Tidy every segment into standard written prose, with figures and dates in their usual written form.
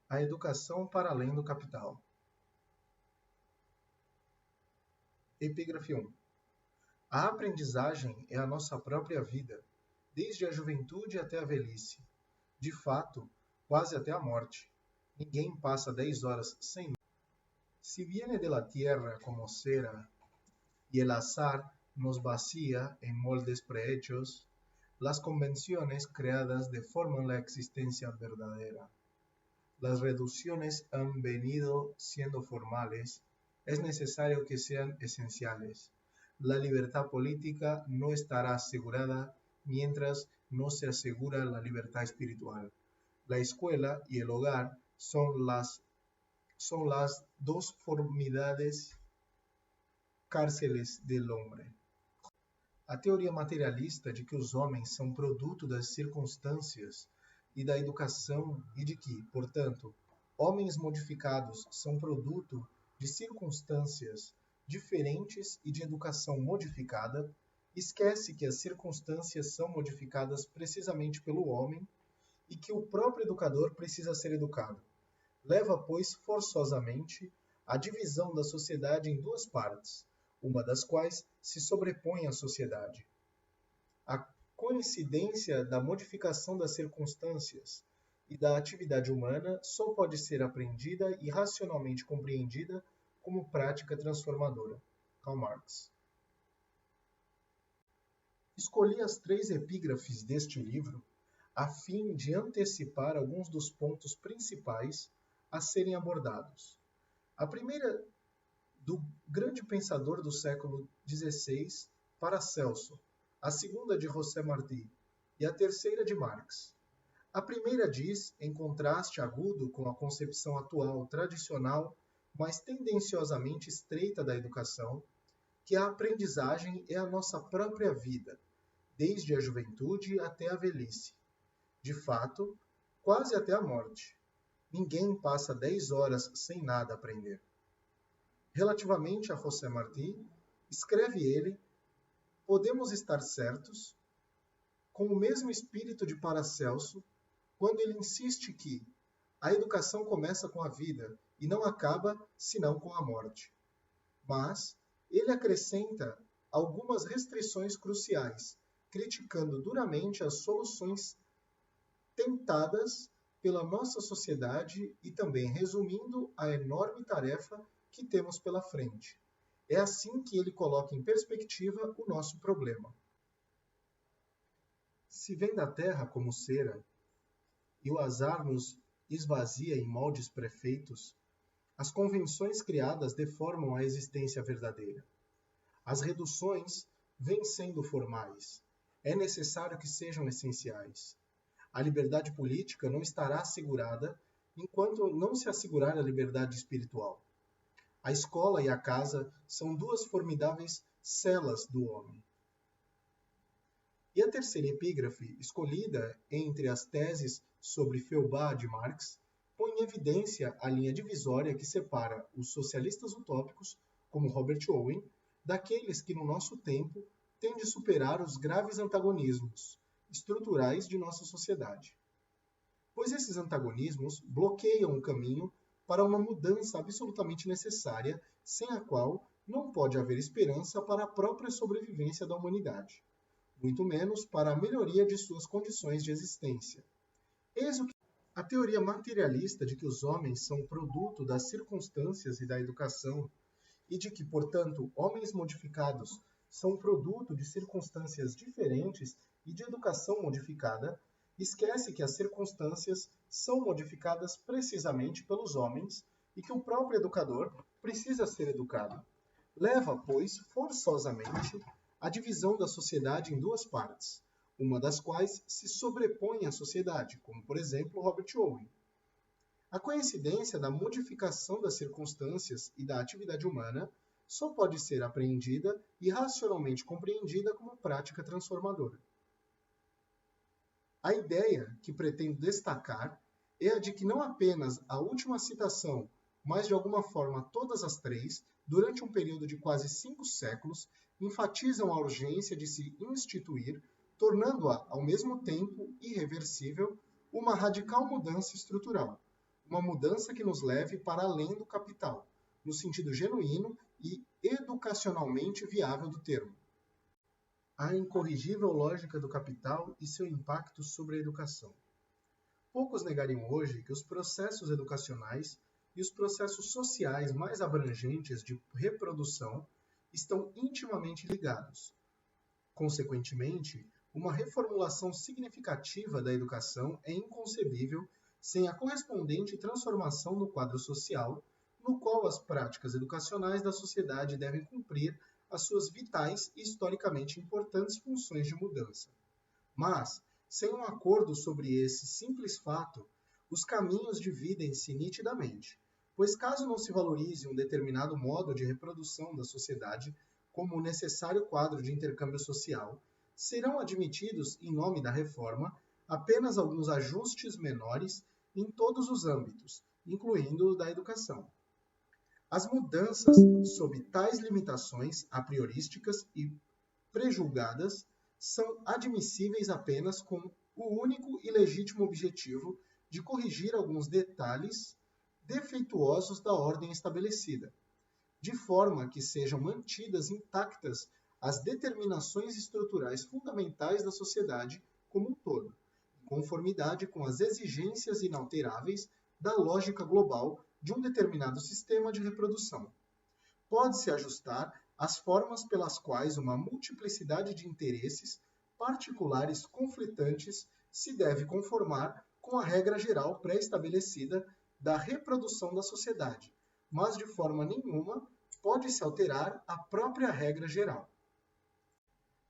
A educação para além do capital. Epígrafe 1. A aprendizagem é a nossa própria vida, desde a juventude até a velhice. De fato, quase até a morte. Ninguém passa 10 horas sem. Si viene de la tierra como cera, y el azar nos vacía en moldes prehechos, las convenciones creadas deforman la existencia verdadera. Las reducciones han venido siendo formales, es necesario que sean esenciales. La libertad política no estará asegurada mientras no se asegura la libertad espiritual. La escuela y el hogar son las dos formidables cárceles del homem. A teoria materialista de que os homens são produto das circunstâncias e da educação e de que, portanto, homens modificados são produto de circunstâncias diferentes e de educação modificada, esquece que as circunstâncias são modificadas precisamente pelo homem e que o próprio educador precisa ser educado. Leva, pois, forçosamente a divisão da sociedade em duas partes, uma das quais se sobrepõe à sociedade. A coincidência da modificação das circunstâncias e da atividade humana só pode ser aprendida e racionalmente compreendida como prática transformadora. Karl Marx. Escolhi as 3 epígrafes deste livro a fim de antecipar alguns dos pontos principais a serem abordados. A primeira do grande pensador do século XVI, Paracelso, a segunda de José Martí e a terceira de Marx. A primeira diz, em contraste agudo com a concepção atual tradicional, mas tendenciosamente estreita da educação, que a aprendizagem é a nossa própria vida, desde a juventude até a velhice. De fato, quase até a morte. Ninguém passa 10 horas sem nada aprender. Relativamente a José Martí, escreve ele, podemos estar certos, com o mesmo espírito de Paracelso, quando ele insiste que a educação começa com a vida e não acaba senão com a morte. Mas ele acrescenta algumas restrições cruciais, criticando duramente as soluções tentadas pela nossa sociedade e também resumindo a enorme tarefa que temos pela frente. É assim que ele coloca em perspectiva o nosso problema. Se vem da terra como cera, e o azar nos esvazia em moldes prefeitos, as convenções criadas deformam a existência verdadeira. As reduções vêm sendo formais. É necessário que sejam essenciais. A liberdade política não estará assegurada enquanto não se assegurar a liberdade espiritual. A escola e a casa são 2 formidáveis celas do homem. E a terceira epígrafe, escolhida entre as teses sobre Feuerbach de Marx, põe em evidência a linha divisória que separa os socialistas utópicos, como Robert Owen, daqueles que no nosso tempo têm de superar os graves antagonismos estruturais de nossa sociedade. Pois esses antagonismos bloqueiam o caminho para uma mudança absolutamente necessária, sem a qual não pode haver esperança para a própria sobrevivência da humanidade, muito menos para a melhoria de suas condições de existência. Eis o que a teoria materialista de que os homens são produto das circunstâncias e da educação, e de que, portanto, homens modificados são produto de circunstâncias diferentes e de educação modificada, esquece que as circunstâncias são modificadas precisamente pelos homens e que o próprio educador precisa ser educado. Leva, pois, forçosamente a divisão da sociedade em 2 partes, uma das quais se sobrepõe à sociedade, como, por exemplo, Robert Owen. A coincidência da modificação das circunstâncias e da atividade humana só pode ser apreendida e racionalmente compreendida como prática transformadora. A ideia que pretendo destacar é a de que não apenas a última citação, mas de alguma forma todas as 3, durante um período de quase 5 séculos, enfatizam a urgência de se instituir, tornando-a, ao mesmo tempo, irreversível, uma radical mudança estrutural, uma mudança que nos leve para além do capital, no sentido genuíno e educacionalmente viável do termo. A incorrigível lógica do capital e seu impacto sobre a educação. Poucos negariam hoje que os processos educacionais e os processos sociais mais abrangentes de reprodução estão intimamente ligados. Consequentemente, uma reformulação significativa da educação é inconcebível sem a correspondente transformação no quadro social, no qual as práticas educacionais da sociedade devem cumprir as suas vitais e historicamente importantes funções de mudança. Mas, sem um acordo sobre esse simples fato, os caminhos dividem-se nitidamente, pois caso não se valorize um determinado modo de reprodução da sociedade como o necessário quadro de intercâmbio social, serão admitidos, em nome da reforma, apenas alguns ajustes menores em todos os âmbitos, incluindo o da educação. As mudanças sob tais limitações a priorísticas e prejulgadas são admissíveis apenas com o único e legítimo objetivo de corrigir alguns detalhes defeituosos da ordem estabelecida, de forma que sejam mantidas intactas as determinações estruturais fundamentais da sociedade como um todo, em conformidade com as exigências inalteráveis da lógica global de um determinado sistema de reprodução. Pode-se ajustar as formas pelas quais uma multiplicidade de interesses particulares conflitantes se deve conformar com a regra geral pré-estabelecida da reprodução da sociedade, mas de forma nenhuma pode-se alterar a própria regra geral.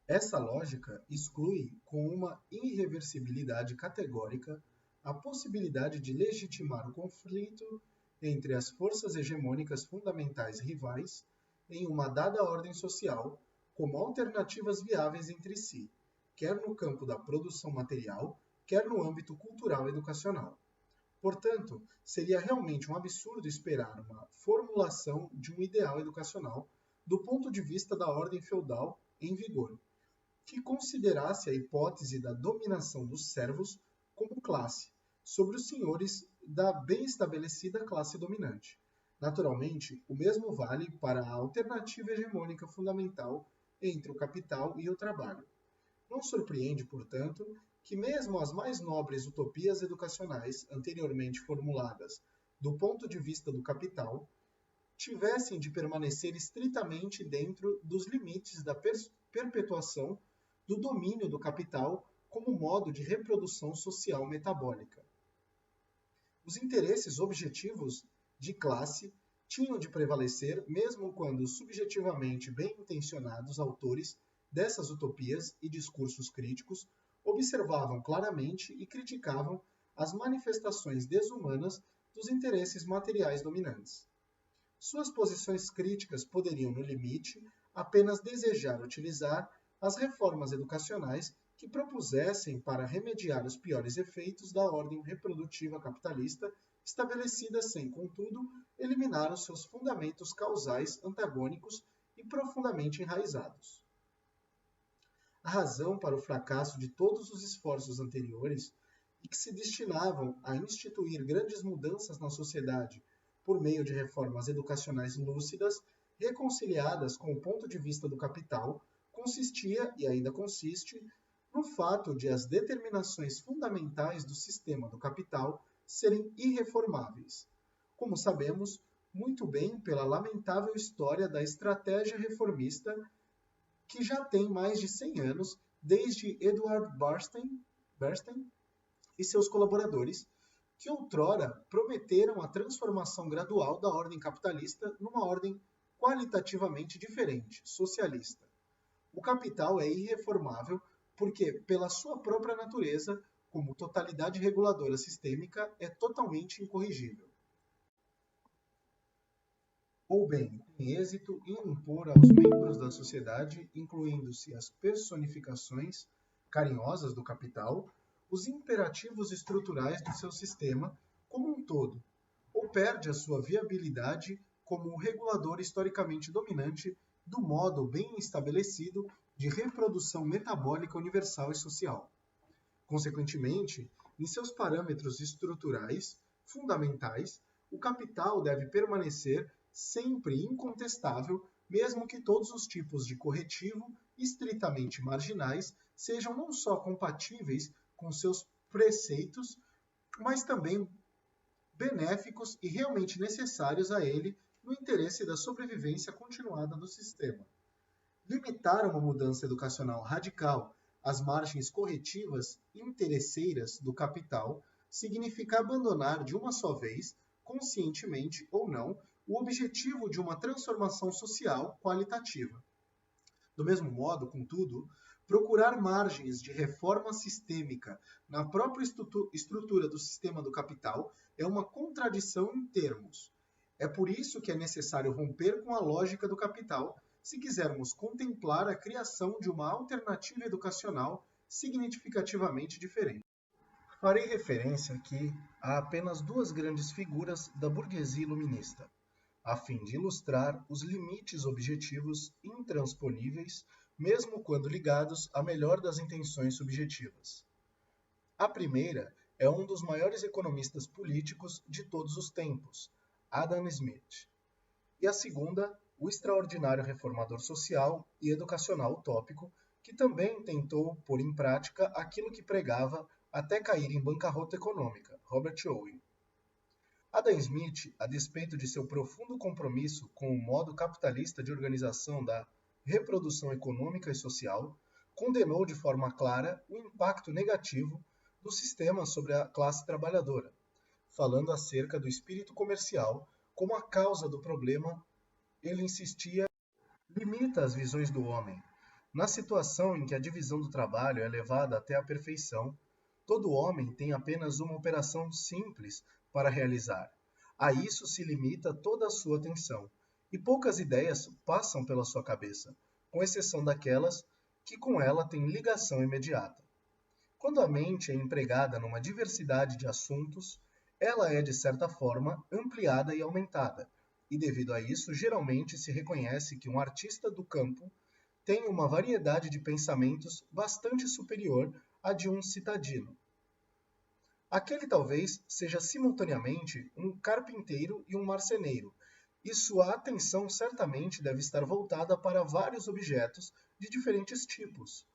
Essa lógica exclui com uma irreversibilidade categórica a possibilidade de legitimar o conflito entre as forças hegemônicas fundamentais rivais em uma dada ordem social como alternativas viáveis entre si, quer no campo da produção material, quer no âmbito cultural e educacional. Portanto, seria realmente um absurdo esperar uma formulação de um ideal educacional do ponto de vista da ordem feudal em vigor, que considerasse a hipótese da dominação dos servos como classe sobre os senhores da bem estabelecida classe dominante. Naturalmente, o mesmo vale para a alternativa hegemônica fundamental entre o capital e o trabalho. Não surpreende, portanto, que mesmo as mais nobres utopias educacionais anteriormente formuladas do ponto de vista do capital tivessem de permanecer estritamente dentro dos limites da perpetuação do domínio do capital como modo de reprodução social metabólica. Os interesses objetivos de classe tinham de prevalecer mesmo quando os subjetivamente bem-intencionados autores dessas utopias e discursos críticos observavam claramente e criticavam as manifestações desumanas dos interesses materiais dominantes. Suas posições críticas poderiam, no limite, apenas desejar utilizar as reformas educacionais que propusessem para remediar os piores efeitos da ordem reprodutiva capitalista estabelecida sem, contudo, eliminar os seus fundamentos causais antagônicos e profundamente enraizados. A razão para o fracasso de todos os esforços anteriores e que se destinavam a instituir grandes mudanças na sociedade por meio de reformas educacionais lúcidas, reconciliadas com o ponto de vista do capital, consistia e ainda consiste no fato de as determinações fundamentais do sistema do capital serem irreformáveis, como sabemos muito bem pela lamentável história da estratégia reformista que já tem mais de 100 anos, desde Edward Bernstein e seus colaboradores, que outrora prometeram a transformação gradual da ordem capitalista numa ordem qualitativamente diferente, socialista. O capital é irreformável porque, pela sua própria natureza, como totalidade reguladora sistêmica, é totalmente incorrigível. Ou bem, tem êxito em impor aos membros da sociedade, incluindo-se as personificações carinhosas do capital, os imperativos estruturais do seu sistema como um todo, ou perde a sua viabilidade como o regulador historicamente dominante do modo bem estabelecido de reprodução metabólica universal e social. Consequentemente, em seus parâmetros estruturais, fundamentais, o capital deve permanecer sempre incontestável, mesmo que todos os tipos de corretivo estritamente marginais sejam não só compatíveis com seus preceitos, mas também benéficos e realmente necessários a ele no interesse da sobrevivência continuada do sistema. Limitar uma mudança educacional radical às margens corretivas interesseiras do capital significa abandonar de uma só vez, conscientemente ou não, o objetivo de uma transformação social qualitativa. Do mesmo modo, contudo, procurar margens de reforma sistêmica na própria estrutura do sistema do capital é uma contradição em termos. É por isso que é necessário romper com a lógica do capital se quisermos contemplar a criação de uma alternativa educacional significativamente diferente. Farei referência aqui a apenas duas grandes figuras da burguesia iluminista, a fim de ilustrar os limites objetivos intransponíveis, mesmo quando ligados à melhor das intenções subjetivas. A primeira é um dos maiores economistas políticos de todos os tempos, Adam Smith, e a segunda, o extraordinário reformador social e educacional utópico, que também tentou pôr em prática aquilo que pregava até cair em bancarrota econômica, Robert Owen. Adam Smith, a despeito de seu profundo compromisso com o modo capitalista de organização da reprodução econômica e social, condenou de forma clara o impacto negativo do sistema sobre a classe trabalhadora, falando acerca do espírito comercial como a causa do problema. Ele insistia: limita as visões do homem. Na situação em que a divisão do trabalho é levada até a perfeição, todo homem tem apenas uma operação simples para realizar. A isso se limita toda a sua atenção, e poucas ideias passam pela sua cabeça, com exceção daquelas que com ela têm ligação imediata. Quando a mente é empregada numa diversidade de assuntos, ela é, de certa forma, ampliada e aumentada, e devido a isso, geralmente se reconhece que um artista do campo tem uma variedade de pensamentos bastante superior à de um citadino. Aquele talvez seja simultaneamente um carpinteiro e um marceneiro, e sua atenção certamente deve estar voltada para vários objetos de diferentes tipos.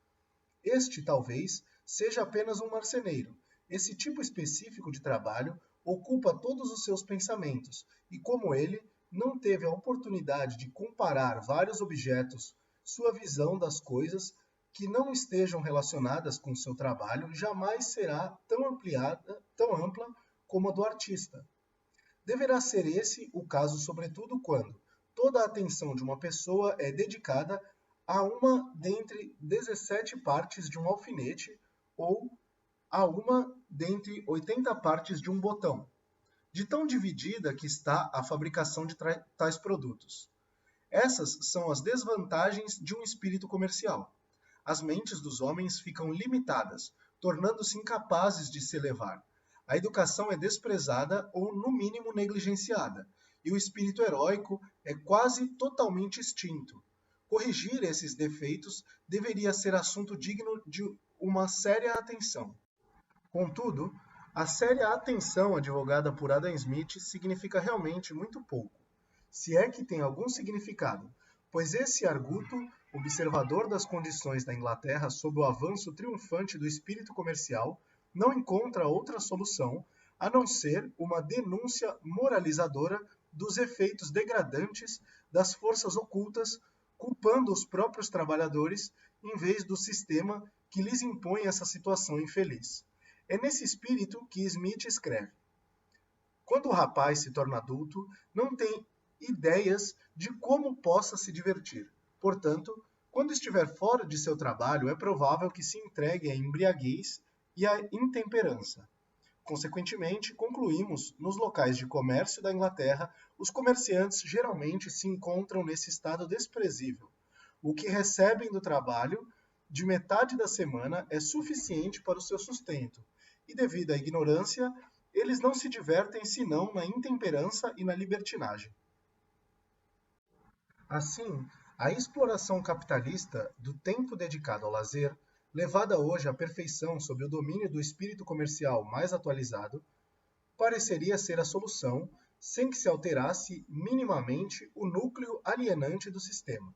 Este talvez seja apenas um marceneiro. Esse tipo específico de trabalho ocupa todos os seus pensamentos, e como ele não teve a oportunidade de comparar vários objetos, sua visão das coisas que não estejam relacionadas com seu trabalho jamais será tão ampla como a do artista. Deverá ser esse o caso, sobretudo, quando toda a atenção de uma pessoa é dedicada a uma dentre 17 partes de um alfinete ou a uma dentre 80 partes de um botão, de tão dividida que está a fabricação de tais produtos. Essas são as desvantagens de um espírito comercial. As mentes dos homens ficam limitadas, tornando-se incapazes de se elevar. A educação é desprezada ou, no mínimo, negligenciada, e o espírito heróico é quase totalmente extinto. Corrigir esses defeitos deveria ser assunto digno de uma séria atenção. Contudo, a séria atenção advogada por Adam Smith significa realmente muito pouco, se é que tem algum significado, pois esse arguto, observador das condições da Inglaterra sob o avanço triunfante do espírito comercial, não encontra outra solução a não ser uma denúncia moralizadora dos efeitos degradantes das forças ocultas, culpando os próprios trabalhadores em vez do sistema que lhes impõe essa situação infeliz. É nesse espírito que Smith escreve: quando o rapaz se torna adulto, não tem ideias de como possa se divertir. Portanto, quando estiver fora de seu trabalho, é provável que se entregue à embriaguez e à intemperança. Consequentemente, concluímos, nos locais de comércio da Inglaterra, os comerciantes geralmente se encontram nesse estado desprezível. O que recebem do trabalho de metade da semana é suficiente para o seu sustento, e devido à ignorância, eles não se divertem senão na intemperança e na libertinagem. Assim, a exploração capitalista do tempo dedicado ao lazer, levada hoje à perfeição sob o domínio do espírito comercial mais atualizado, pareceria ser a solução, sem que se alterasse minimamente o núcleo alienante do sistema.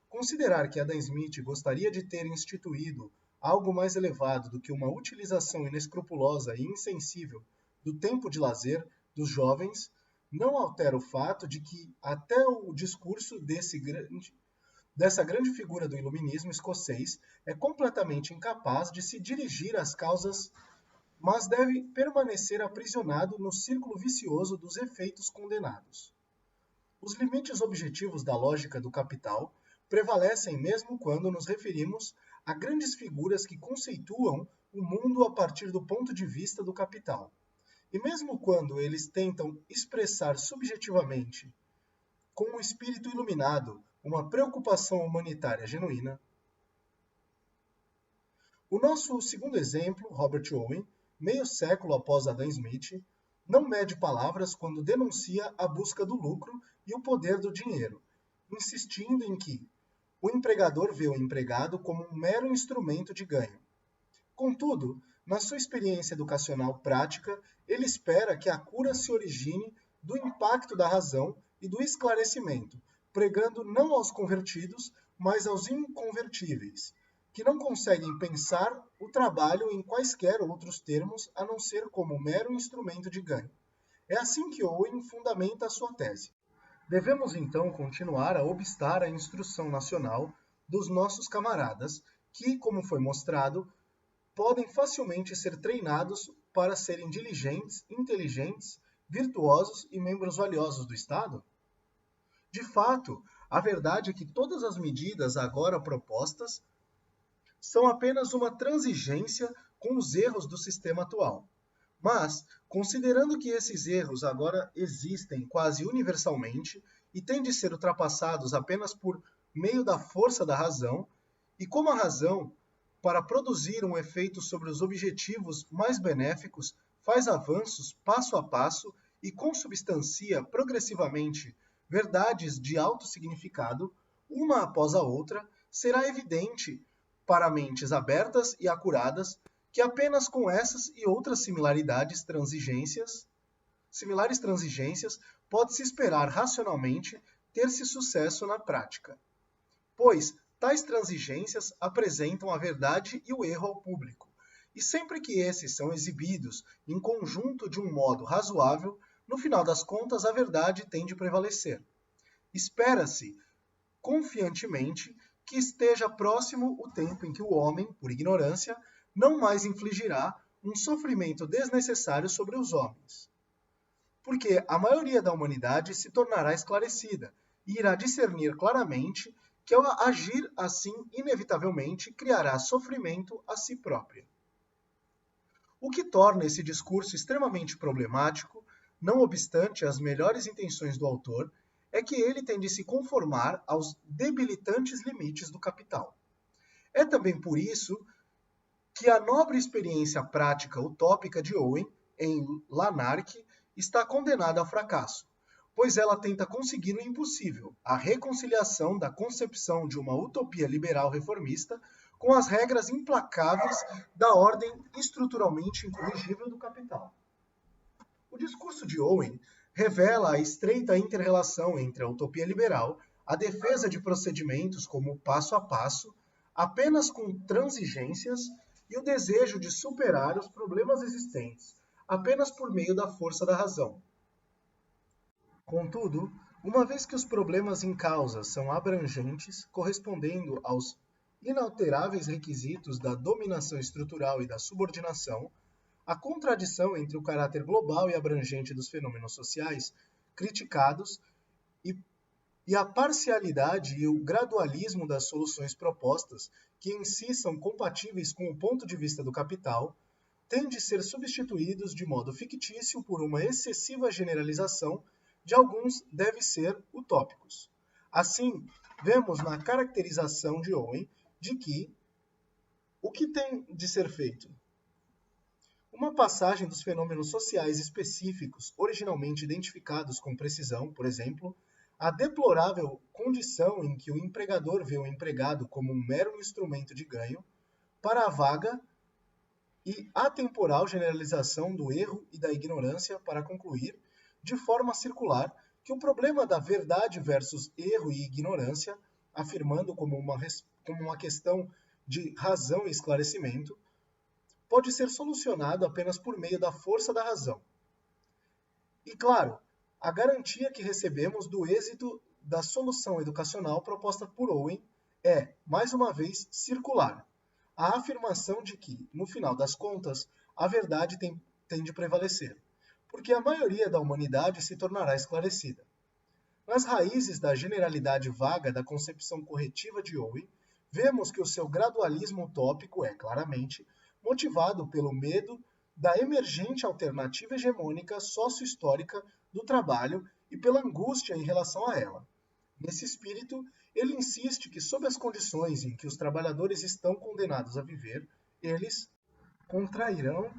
Considerar que Adam Smith gostaria de ter instituído algo mais elevado do que uma utilização inescrupulosa e insensível do tempo de lazer dos jovens não altera o fato de que até o discurso dessa grande figura do iluminismo escocês é completamente incapaz de se dirigir às causas, mas deve permanecer aprisionado no círculo vicioso dos efeitos condenados. Os limites objetivos da lógica do capital prevalecem mesmo quando nos referimos a grandes figuras que conceituam o mundo a partir do ponto de vista do capital. E mesmo quando eles tentam expressar subjetivamente, com um espírito iluminado, uma preocupação humanitária genuína. O nosso segundo exemplo, Robert Owen, meio século após Adam Smith, não mede palavras quando denuncia a busca do lucro e o poder do dinheiro, insistindo em que o empregador vê o empregado como um mero instrumento de ganho. Contudo, na sua experiência educacional prática, ele espera que a cura se origine do impacto da razão e do esclarecimento, pregando não aos convertidos, mas aos inconvertíveis, que não conseguem pensar o trabalho em quaisquer outros termos a não ser como mero instrumento de ganho. É assim que Owen fundamenta a sua tese. Devemos então continuar a obstar a instrução nacional dos nossos camaradas, que, como foi mostrado, podem facilmente ser treinados para serem diligentes, inteligentes, virtuosos e membros valiosos do Estado? De fato, a verdade é que todas as medidas agora propostas são apenas uma transigência com os erros do sistema atual. Mas, considerando que esses erros agora existem quase universalmente e têm de ser ultrapassados apenas por meio da força da razão, e como a razão, para produzir um efeito sobre os objetivos mais benéficos, faz avanços passo a passo e consubstancia progressivamente verdades de alto significado, uma após a outra, será evidente para mentes abertas e acuradas que apenas com essas e outras similares transigências, pode-se esperar racionalmente ter-se sucesso na prática. Pois tais transigências apresentam a verdade e o erro ao público, e sempre que esses são exibidos em conjunto de um modo razoável, no final das contas a verdade tem de prevalecer. Espera-se, confiantemente, que esteja próximo o tempo em que o homem, por ignorância, não mais infligirá um sofrimento desnecessário sobre os homens. Porque a maioria da humanidade se tornará esclarecida e irá discernir claramente que ao agir assim, inevitavelmente, criará sofrimento a si própria. O que torna esse discurso extremamente problemático, não obstante as melhores intenções do autor, é que ele tem de se conformar aos debilitantes limites do capital. É também por isso que a nobre experiência prática utópica de Owen, em Lanark, está condenada ao fracasso, pois ela tenta conseguir o impossível, a reconciliação da concepção de uma utopia liberal reformista com as regras implacáveis da ordem estruturalmente incorrigível do capital. O discurso de Owen revela a estreita inter-relação entre a utopia liberal, a defesa de procedimentos como passo a passo, apenas com transigências, e o desejo de superar os problemas existentes, apenas por meio da força da razão. Contudo, uma vez que os problemas em causa são abrangentes, correspondendo aos inalteráveis requisitos da dominação estrutural e da subordinação, a contradição entre o caráter global e abrangente dos fenômenos sociais criticados e a parcialidade e o gradualismo das soluções propostas, que em si são compatíveis com o ponto de vista do capital, têm de ser substituídos de modo fictício por uma excessiva generalização de alguns devem ser utópicos. Assim, vemos na caracterização de Owen de que o que tem de ser feito? Uma passagem dos fenômenos sociais específicos, originalmente identificados com precisão, por exemplo, a deplorável condição em que o empregador vê o empregado como um mero instrumento de ganho, para a vaga e atemporal generalização do erro e da ignorância para concluir, de forma circular, que o problema da verdade versus erro e ignorância, afirmando como uma questão de razão e esclarecimento, pode ser solucionado apenas por meio da força da razão. E, claro, a garantia que recebemos do êxito da solução educacional proposta por Owen é, mais uma vez, circular. A afirmação de que, no final das contas, a verdade tem de prevalecer, porque a maioria da humanidade se tornará esclarecida. Nas raízes da generalidade vaga da concepção corretiva de Owen, vemos que o seu gradualismo utópico é, claramente, motivado pelo medo da emergente alternativa hegemônica sócio-histórica do trabalho e pela angústia em relação a ela. Nesse espírito, ele insiste que, sob as condições em que os trabalhadores estão condenados a viver, eles contrairão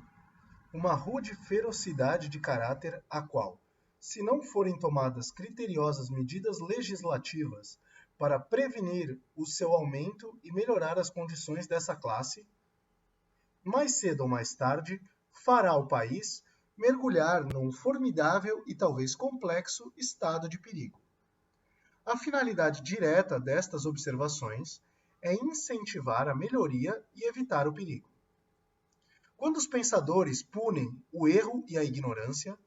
uma rude ferocidade de caráter a qual, se não forem tomadas criteriosas medidas legislativas para prevenir o seu aumento e melhorar as condições dessa classe, mais cedo ou mais tarde, fará o país mergulhar num formidável e talvez complexo estado de perigo. A finalidade direta destas observações é incentivar a melhoria e evitar o perigo. Quando os pensadores punem o erro e a ignorância,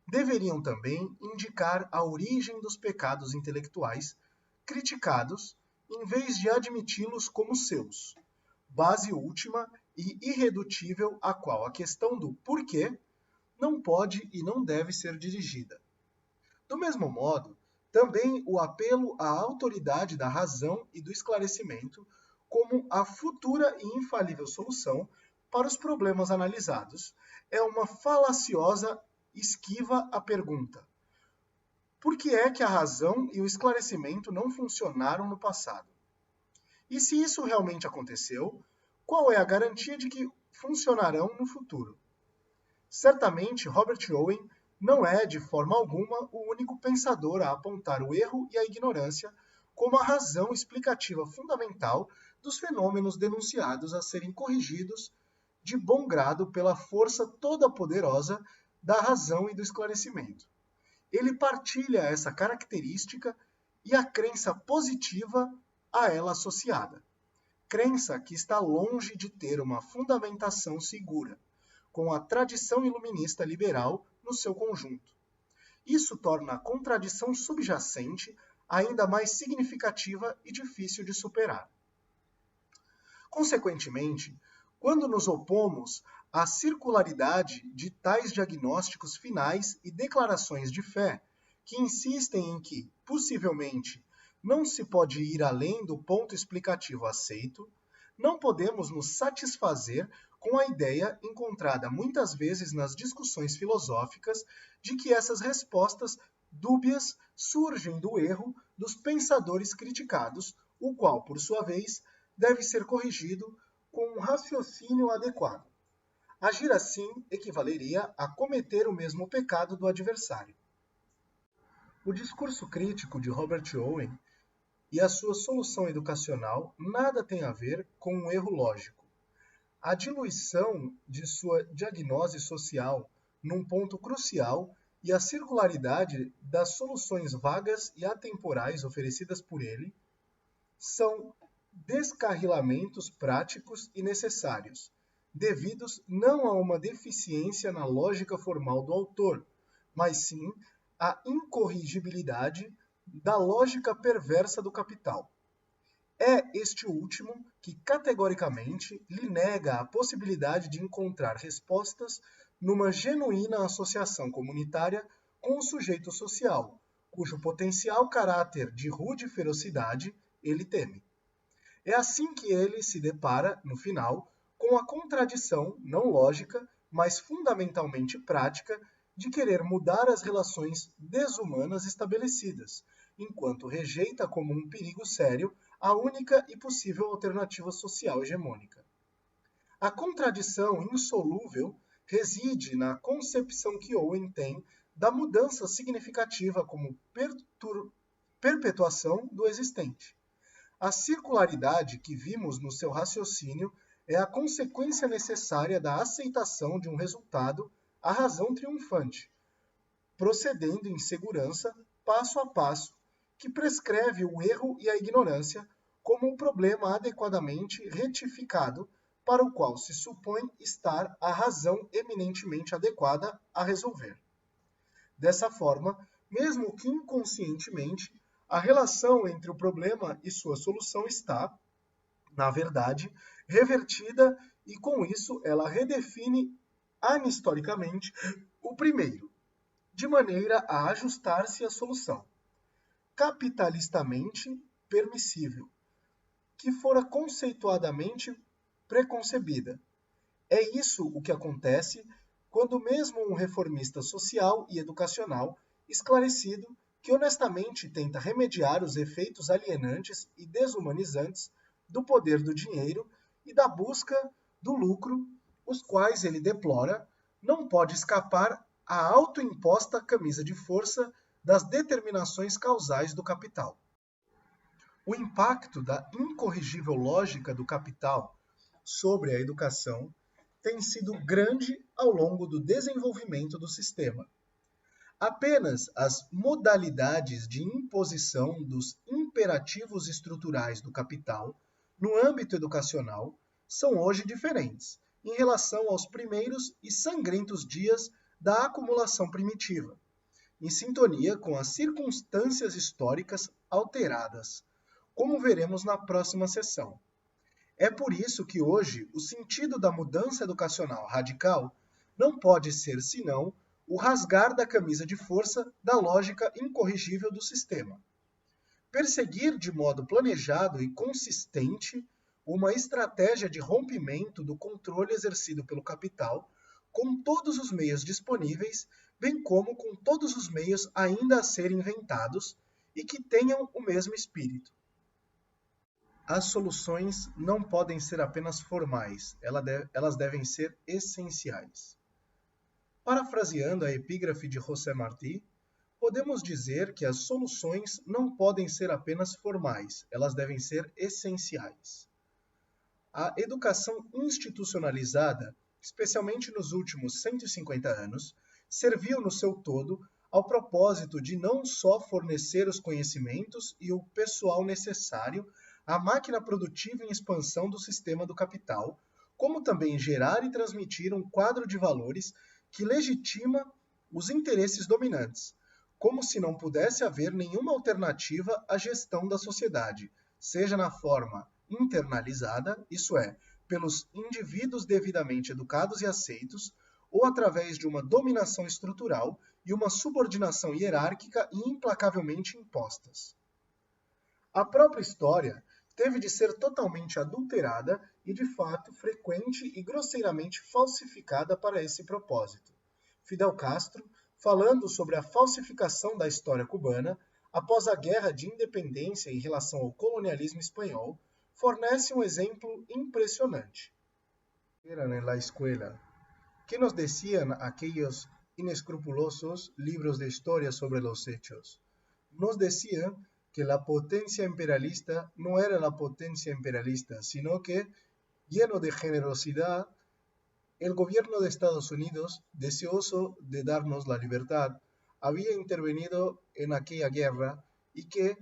deveriam também indicar a origem dos pecados intelectuais criticados, em vez de admiti-los como seus, base última e irredutível a qual a questão do porquê não pode e não deve ser dirigida. Do mesmo modo, também o apelo à autoridade da razão e do esclarecimento como a futura e infalível solução para os problemas analisados é uma falaciosa esquiva à pergunta: por que é que a razão e o esclarecimento não funcionaram no passado? E se isso realmente aconteceu, qual é a garantia de que funcionarão no futuro? Certamente, Robert Owen não é, de forma alguma, o único pensador a apontar o erro e a ignorância como a razão explicativa fundamental dos fenômenos denunciados a serem corrigidos de bom grado pela força toda-poderosa da razão e do esclarecimento. Ele partilha essa característica e a crença positiva a ela associada. Crença que está longe de ter uma fundamentação segura, com a tradição iluminista liberal no seu conjunto. Isso torna a contradição subjacente ainda mais significativa e difícil de superar. Consequentemente, quando nos opomos à circularidade de tais diagnósticos finais e declarações de fé, que insistem em que, possivelmente, não se pode ir além do ponto explicativo aceito, não podemos nos satisfazer com a ideia encontrada muitas vezes nas discussões filosóficas de que essas respostas dúbias surgem do erro dos pensadores criticados, o qual, por sua vez, deve ser corrigido com um raciocínio adequado. Agir assim equivaleria a cometer o mesmo pecado do adversário. O discurso crítico de Robert Owen e a sua solução educacional nada tem a ver com um erro lógico. A diluição de sua diagnose social num ponto crucial e a circularidade das soluções vagas e atemporais oferecidas por ele são descarrilamentos práticos e necessários, devidos não a uma deficiência na lógica formal do autor, mas sim à incorrigibilidade da lógica perversa do capital. É este último que categoricamente lhe nega a possibilidade de encontrar respostas numa genuína associação comunitária com o sujeito social, cujo potencial caráter de rude ferocidade ele teme. É assim que ele se depara, no final, com a contradição não lógica, mas fundamentalmente prática, de querer mudar as relações desumanas estabelecidas, enquanto rejeita como um perigo sério a única e possível alternativa social hegemônica. A contradição insolúvel reside na concepção que Owen tem da mudança significativa como perpetuação do existente. A circularidade que vimos no seu raciocínio é a consequência necessária da aceitação de um resultado à razão triunfante, procedendo em segurança, passo a passo, que prescreve o erro e a ignorância como um problema adequadamente retificado, para o qual se supõe estar a razão eminentemente adequada a resolver. Dessa forma, mesmo que inconscientemente, a relação entre o problema e sua solução está, na verdade, revertida e, com isso, ela redefine anistoricamente o primeiro, de maneira a ajustar-se à solução, capitalistamente permissível, que fora conceituadamente preconcebida. É isso o que acontece quando mesmo um reformista social e educacional esclarecido, que honestamente tenta remediar os efeitos alienantes e desumanizantes do poder do dinheiro e da busca do lucro, os quais ele deplora, não pode escapar à autoimposta camisa de força das determinações causais do capital. O impacto da incorrigível lógica do capital sobre a educação tem sido grande ao longo do desenvolvimento do sistema. Apenas as modalidades de imposição dos imperativos estruturais do capital no âmbito educacional são hoje diferentes em relação aos primeiros e sangrentos dias da acumulação primitiva, em sintonia com as circunstâncias históricas alteradas, como veremos na próxima sessão. É por isso que hoje o sentido da mudança educacional radical não pode ser senão o rasgar da camisa de força da lógica incorrigível do sistema. Perseguir de modo planejado e consistente uma estratégia de rompimento do controle exercido pelo capital com todos os meios disponíveis, bem como com todos os meios ainda a serem inventados e que tenham o mesmo espírito. As soluções não podem ser apenas formais, elas devem ser essenciais. Parafraseando a epígrafe de José Martí, podemos dizer que as soluções não podem ser apenas formais, elas devem ser essenciais. A educação institucionalizada, especialmente nos últimos 150 anos, serviu no seu todo ao propósito de não só fornecer os conhecimentos e o pessoal necessário à máquina produtiva em expansão do sistema do capital, como também gerar e transmitir um quadro de valores que legitima os interesses dominantes, como se não pudesse haver nenhuma alternativa à gestão da sociedade, seja na forma internalizada, isso é, pelos indivíduos devidamente educados e aceitos, ou através de uma dominação estrutural e uma subordinação hierárquica e implacavelmente impostas. A própria história teve de ser totalmente adulterada e, de fato, frequente e grosseiramente falsificada para esse propósito. Fidel Castro, falando sobre a falsificação da história cubana, após a Guerra de Independência em relação ao colonialismo espanhol, fornece um exemplo impressionante. Era na escuela. ¿Qué nos decían aquellos inescrupulosos libros de historia sobre los hechos? Nos decían que la potencia imperialista no era la potencia imperialista, sino que, lleno de generosidad, el gobierno de Estados Unidos, deseoso de darnos la libertad, había intervenido en aquella guerra y que,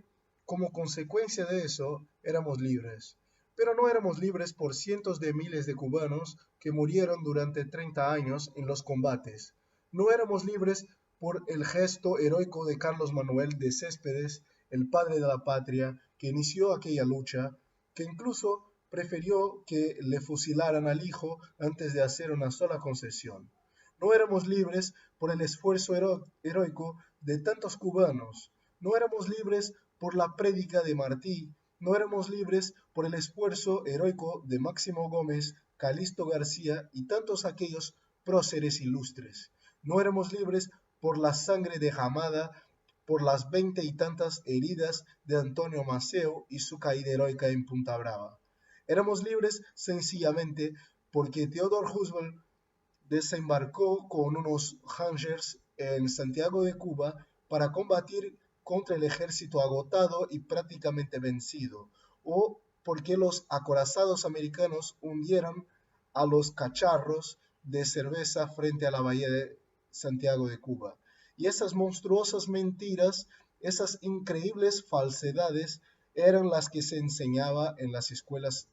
como consecuencia de eso, éramos libres. Pero no éramos libres por cientos de miles de cubanos que murieron durante 30 años en los combates. No éramos libres por el gesto heroico de Carlos Manuel de Céspedes, el padre de la patria, que inició aquella lucha, que incluso prefirió que le fusilaran al hijo antes de hacer una sola concesión. No éramos libres por el esfuerzo heroico de tantos cubanos. No éramos libres por la prédica de Martí. No éramos libres por el esfuerzo heroico de Máximo Gómez, Calixto García y tantos aquellos próceres ilustres. No éramos libres por la sangre derramada, por las 20 y tantas heridas de Antonio Maceo y su caída heroica en Punta Brava. Éramos libres sencillamente porque Theodore Roosevelt desembarcó con unos Rangers en Santiago de Cuba para combatir contra el ejército agotado y prácticamente vencido, o por qué los acorazados americanos hundieron a los cacharros de cerveza frente a la bahía de Santiago de Cuba. Y esas monstruosas mentiras, esas increíbles falsedades, eram las que se enseñaba en las escuelas.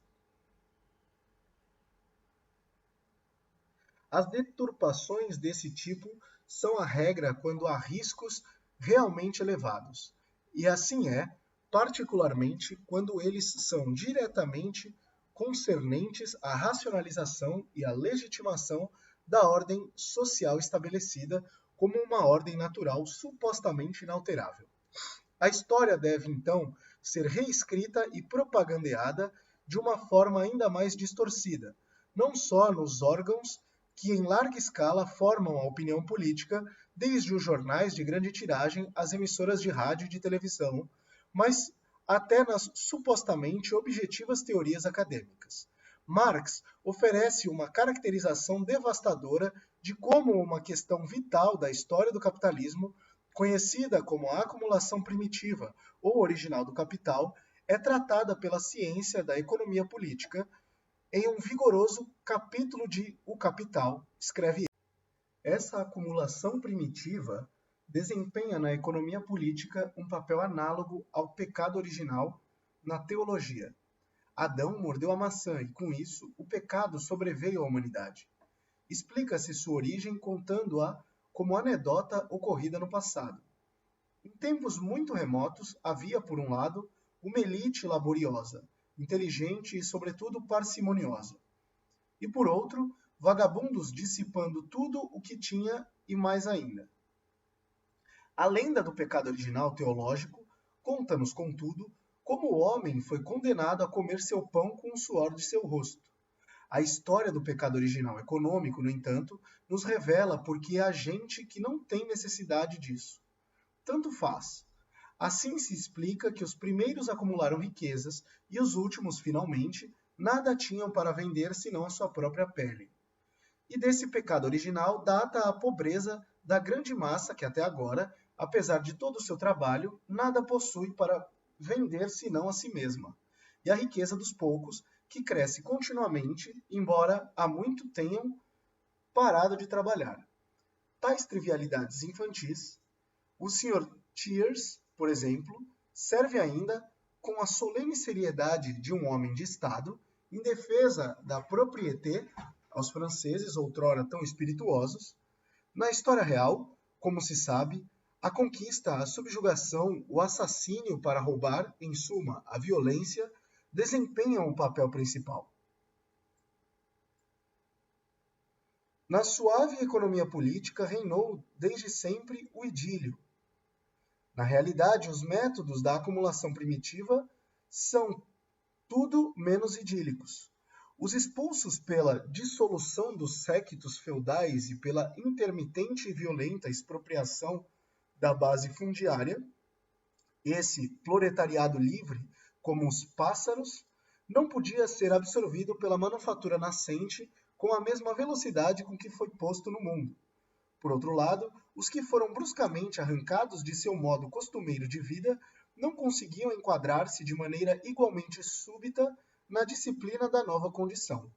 As deturpações desse tipo são a regra quando há riscos realmente elevados. E assim é, particularmente quando eles são diretamente concernentes à racionalização e à legitimação da ordem social estabelecida como uma ordem natural supostamente inalterável. A história deve, então, ser reescrita e propagandeada de uma forma ainda mais distorcida, não só nos órgãos que em larga escala formam a opinião política, desde os jornais de grande tiragem às emissoras de rádio e de televisão, mas até nas supostamente objetivas teorias acadêmicas. Marx oferece uma caracterização devastadora de como uma questão vital da história do capitalismo, conhecida como a acumulação primitiva ou original do capital, é tratada pela ciência da economia política em um vigoroso capítulo de O Capital, escreve ele. Essa acumulação primitiva desempenha na economia política um papel análogo ao pecado original na teologia. Adão mordeu a maçã e, com isso, o pecado sobreveio à humanidade. Explica-se sua origem contando-a como anedota ocorrida no passado. Em tempos muito remotos, havia, por um lado, uma elite laboriosa, inteligente e, sobretudo, parcimoniosa. E, por outro, vagabundos dissipando tudo o que tinha e mais ainda. A lenda do pecado original teológico conta-nos, contudo, como o homem foi condenado a comer seu pão com o suor de seu rosto. A história do pecado original econômico, no entanto, nos revela porque há gente que não tem necessidade disso. Tanto faz. Assim se explica que os primeiros acumularam riquezas e os últimos, finalmente, nada tinham para vender senão a sua própria pele. E desse pecado original data a pobreza da grande massa que até agora, apesar de todo o seu trabalho, nada possui para vender senão a si mesma. E a riqueza dos poucos, que cresce continuamente, embora há muito tenham parado de trabalhar. Tais trivialidades infantis, o Sr. Thiers, por exemplo, serve ainda com a solene seriedade de um homem de Estado em defesa da propriété aos franceses, outrora tão espirituosos. Na história real, como se sabe, a conquista, a subjugação, o assassínio para roubar, em suma, a violência, desempenham o papel principal. Na suave economia política reinou desde sempre o idílio. Na realidade, os métodos da acumulação primitiva são tudo menos idílicos. Os expulsos pela dissolução dos séquitos feudais e pela intermitente e violenta expropriação da base fundiária, esse proletariado livre, como os pássaros, não podia ser absorvido pela manufatura nascente com a mesma velocidade com que foi posto no mundo. Por outro lado, os que foram bruscamente arrancados de seu modo costumeiro de vida não conseguiam enquadrar-se de maneira igualmente súbita na disciplina da nova condição.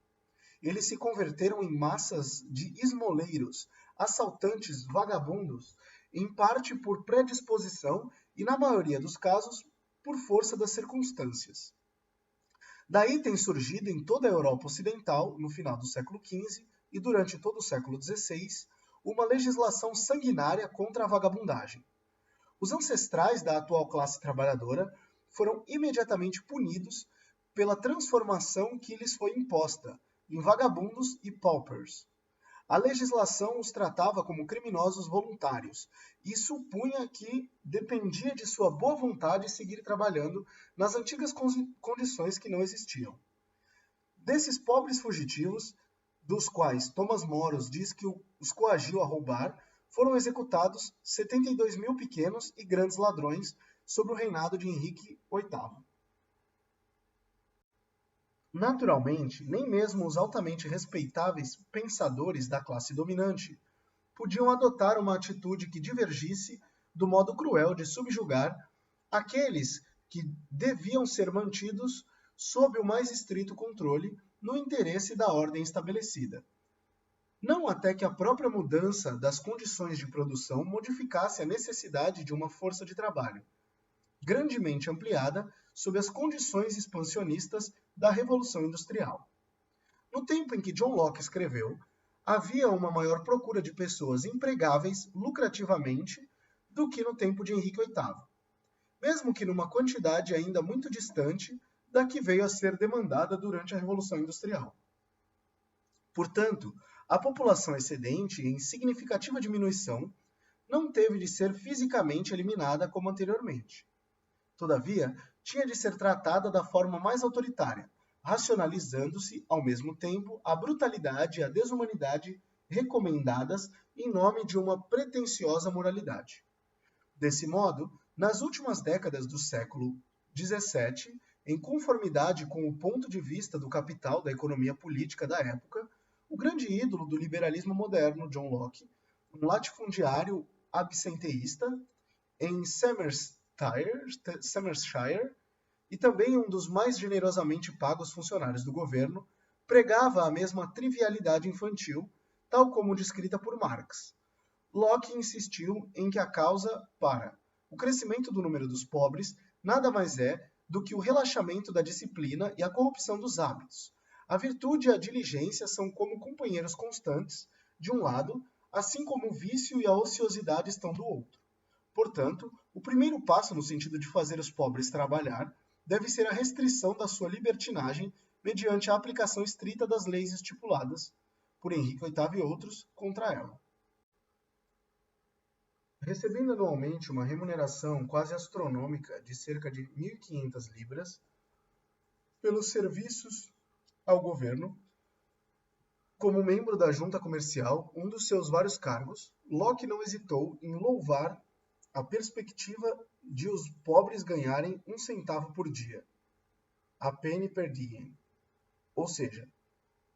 Eles se converteram em massas de esmoleiros, assaltantes, vagabundos, em parte por predisposição e, na maioria dos casos, por força das circunstâncias. Daí tem surgido em toda a Europa Ocidental, no final do século XV e durante todo o século XVI, uma legislação sanguinária contra a vagabundagem. Os ancestrais da atual classe trabalhadora foram imediatamente punidos pela transformação que lhes foi imposta em vagabundos e paupers. A legislação os tratava como criminosos voluntários e supunha que dependia de sua boa vontade seguir trabalhando nas antigas condições que não existiam. Desses pobres fugitivos, dos quais Thomas Moros diz que os coagiu a roubar, foram executados 72 mil pequenos e grandes ladrões sob o reinado de Henrique VIII. Naturalmente, nem mesmo os altamente respeitáveis pensadores da classe dominante podiam adotar uma atitude que divergisse do modo cruel de subjugar aqueles que deviam ser mantidos sob o mais estrito controle, no interesse da ordem estabelecida. Não até que a própria mudança das condições de produção modificasse a necessidade de uma força de trabalho, grandemente ampliada sob as condições expansionistas da Revolução Industrial. No tempo em que John Locke escreveu, havia uma maior procura de pessoas empregáveis lucrativamente do que no tempo de Henrique VIII, mesmo que numa quantidade ainda muito distante da que veio a ser demandada durante a Revolução Industrial. Portanto, a população excedente, em significativa diminuição, não teve de ser fisicamente eliminada como anteriormente. Todavia, tinha de ser tratada da forma mais autoritária, racionalizando-se, ao mesmo tempo, a brutalidade e a desumanidade recomendadas em nome de uma pretensiosa moralidade. Desse modo, nas últimas décadas do século XVII, em conformidade com o ponto de vista do capital da economia política da época, o grande ídolo do liberalismo moderno, John Locke, um latifundiário absenteísta em Somersetshire, e também um dos mais generosamente pagos funcionários do governo, pregava a mesma trivialidade infantil, tal como descrita por Marx. Locke insistiu em que a causa para o crescimento do número dos pobres nada mais é do que o relaxamento da disciplina e a corrupção dos hábitos. A virtude e a diligência são como companheiros constantes, de um lado, assim como o vício e a ociosidade estão do outro. Portanto, o primeiro passo no sentido de fazer os pobres trabalhar deve ser a restrição da sua libertinagem mediante a aplicação estrita das leis estipuladas por Henrique VIII e outros contra ela. Recebendo anualmente uma remuneração quase astronômica de cerca de 1.500 libras pelos serviços ao governo, como membro da junta comercial, um dos seus vários cargos, Locke não hesitou em louvar a perspectiva de os pobres ganharem 1 centavo por dia, a penny per diem, ou seja,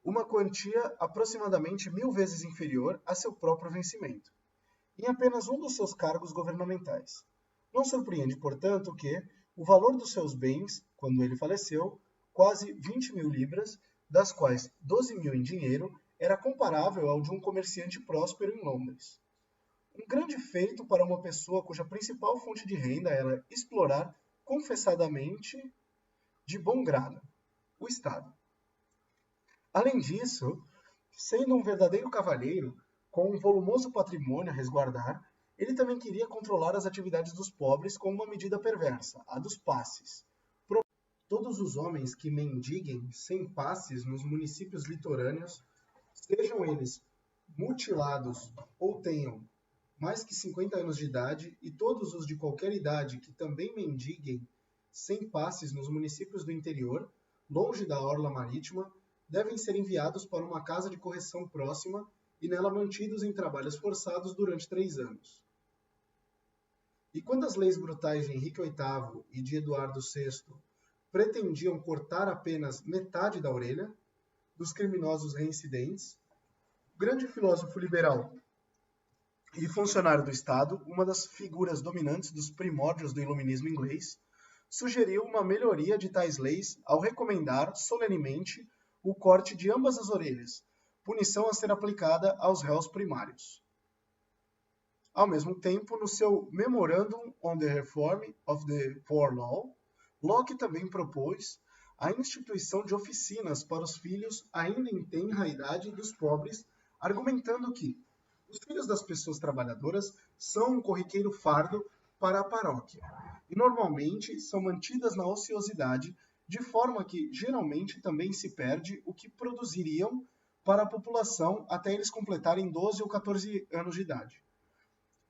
uma quantia aproximadamente 1000 vezes inferior a seu próprio vencimento, em apenas um dos seus cargos governamentais. Não surpreende, portanto, que o valor dos seus bens, quando ele faleceu, quase 20.000 libras, das quais 12.000 em dinheiro, era comparável ao de um comerciante próspero em Londres. Um grande feito para uma pessoa cuja principal fonte de renda era explorar confessadamente, de bom grado, o Estado. Além disso, sendo um verdadeiro cavalheiro, com um volumoso patrimônio a resguardar, ele também queria controlar as atividades dos pobres com uma medida perversa, a dos passes. Todos os homens que mendiguem sem passes nos municípios litorâneos, sejam eles mutilados ou tenham mais que 50 anos de idade, e todos os de qualquer idade que também mendiguem sem passes nos municípios do interior, longe da orla marítima, devem ser enviados para uma casa de correção próxima e nela mantidos em trabalhos forçados durante 3 anos. E quando as leis brutais de Henrique VIII e de Eduardo VI pretendiam cortar apenas metade da orelha dos criminosos reincidentes, o grande filósofo liberal e funcionário do Estado, uma das figuras dominantes dos primórdios do iluminismo inglês, sugeriu uma melhoria de tais leis ao recomendar solenemente o corte de ambas as orelhas, punição a ser aplicada aos réus primários. Ao mesmo tempo, no seu Memorandum on the Reform of the Poor Law, Locke também propôs a instituição de oficinas para os filhos ainda em tenra idade dos pobres, argumentando que os filhos das pessoas trabalhadoras são um corriqueiro fardo para a paróquia e normalmente são mantidas na ociosidade, de forma que geralmente também se perde o que produziriam para a população até eles completarem 12 ou 14 anos de idade.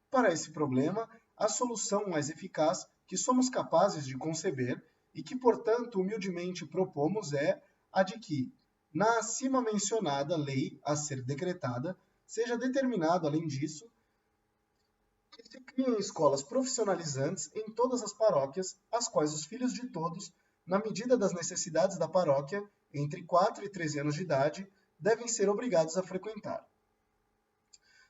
Para esse problema, a solução mais eficaz que somos capazes de conceber e que, portanto, humildemente propomos é a de que, na acima mencionada lei a ser decretada, seja determinado, além disso, que se criem escolas profissionalizantes em todas as paróquias, as quais os filhos de todos, na medida das necessidades da paróquia, entre 4 e 13 anos de idade, devem ser obrigados a frequentar.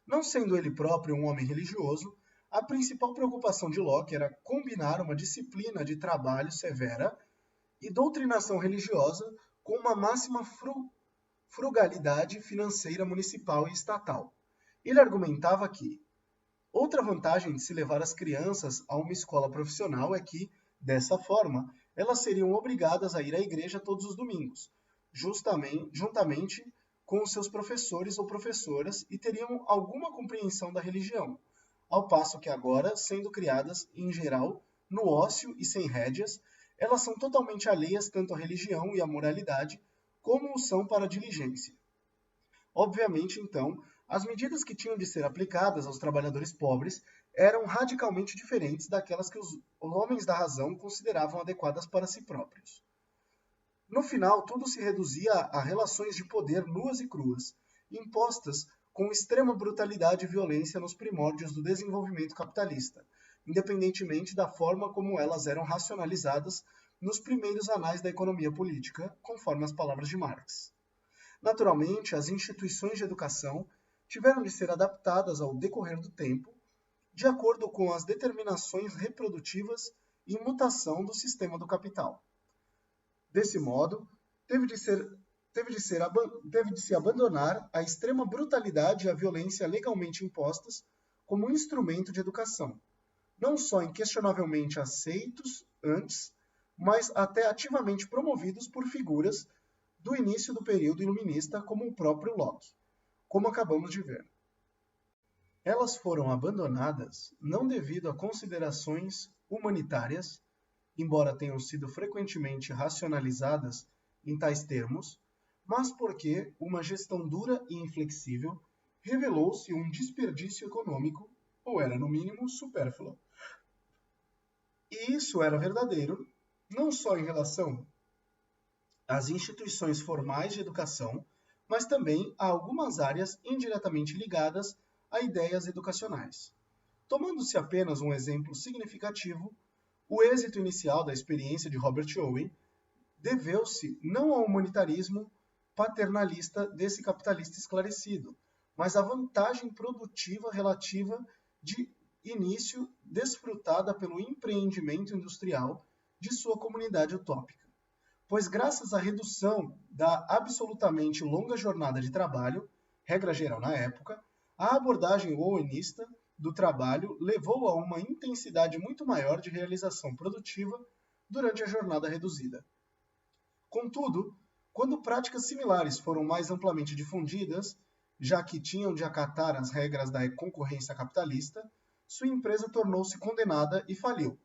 Não sendo ele próprio um homem religioso, a principal preocupação de Locke era combinar uma disciplina de trabalho severa e doutrinação religiosa com uma máxima frugalidade financeira municipal e estatal. Ele argumentava que outra vantagem de se levar as crianças a uma escola profissional é que, dessa forma, elas seriam obrigadas a ir à igreja todos os domingos, juntamente com os seus professores ou professoras e teriam alguma compreensão da religião, ao passo que agora, sendo criadas, em geral, no ócio e sem rédeas, elas são totalmente alheias tanto à religião e à moralidade, como o são para a diligência. Obviamente, então, as medidas que tinham de ser aplicadas aos trabalhadores pobres eram radicalmente diferentes daquelas que os homens da razão consideravam adequadas para si próprios. No final, tudo se reduzia a relações de poder nuas e cruas, impostas com extrema brutalidade e violência nos primórdios do desenvolvimento capitalista, independentemente da forma como elas eram racionalizadas nos primeiros anais da economia política, conforme as palavras de Marx. Naturalmente, as instituições de educação tiveram de ser adaptadas ao decorrer do tempo, de acordo com as determinações reprodutivas e mutação do sistema do capital. Desse modo, teve de se abandonar a extrema brutalidade e a violência legalmente impostas como instrumento de educação, não só inquestionavelmente aceitos antes, mas até ativamente promovidos por figuras do início do período iluminista, como o próprio Locke, como acabamos de ver. Elas foram abandonadas não devido a considerações humanitárias, embora tenham sido frequentemente racionalizadas em tais termos, mas porque uma gestão dura e inflexível revelou-se um desperdício econômico, ou era, no mínimo, supérflua. E isso era verdadeiro, não só em relação às instituições formais de educação, mas também a algumas áreas indiretamente ligadas a ideias educacionais. Tomando-se apenas um exemplo significativo, o êxito inicial da experiência de Robert Owen deveu-se não ao humanitarismo paternalista desse capitalista esclarecido, mas à vantagem produtiva relativa de início desfrutada pelo empreendimento industrial de sua comunidade utópica. Pois graças à redução da absolutamente longa jornada de trabalho, regra geral na época, a abordagem owenista do trabalho levou a uma intensidade muito maior de realização produtiva durante a jornada reduzida. Contudo, quando práticas similares foram mais amplamente difundidas, já que tinham de acatar as regras da concorrência capitalista, sua empresa tornou-se condenada e faliu.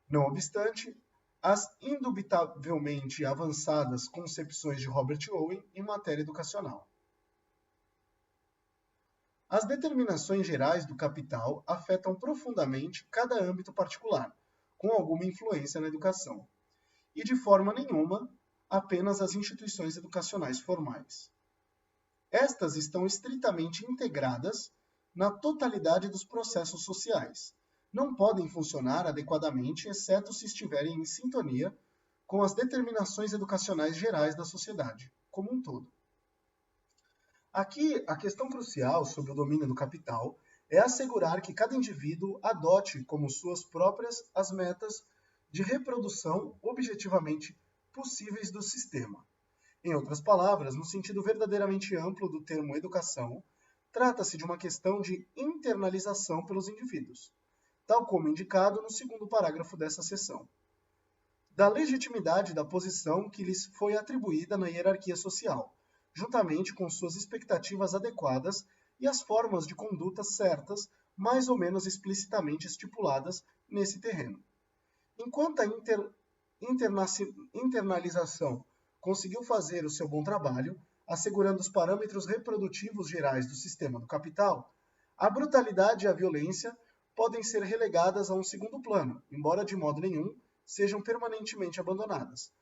Não obstante, as indubitavelmente avançadas concepções de Robert Owen em matéria educacional. As determinações gerais do capital afetam profundamente cada âmbito particular, com alguma influência na educação, e de forma nenhuma apenas as instituições educacionais formais. Estas estão estritamente integradas na totalidade dos processos sociais. Não podem funcionar adequadamente, exceto se estiverem em sintonia com as determinações educacionais gerais da sociedade, como um todo. Aqui, a questão crucial sobre o domínio do capital é assegurar que cada indivíduo adote como suas próprias as metas de reprodução objetivamente possíveis do sistema. Em outras palavras, no sentido verdadeiramente amplo do termo educação, trata-se de uma questão de internalização pelos indivíduos, tal como indicado no segundo parágrafo dessa seção, da legitimidade da posição que lhes foi atribuída na hierarquia social, juntamente com suas expectativas adequadas e as formas de conduta certas, mais ou menos explicitamente estipuladas nesse terreno. Enquanto a internalização conseguiu fazer o seu bom trabalho, assegurando os parâmetros reprodutivos gerais do sistema do capital, a brutalidade e a violência podem ser relegadas a um segundo plano, embora de modo nenhum sejam permanentemente abandonadas,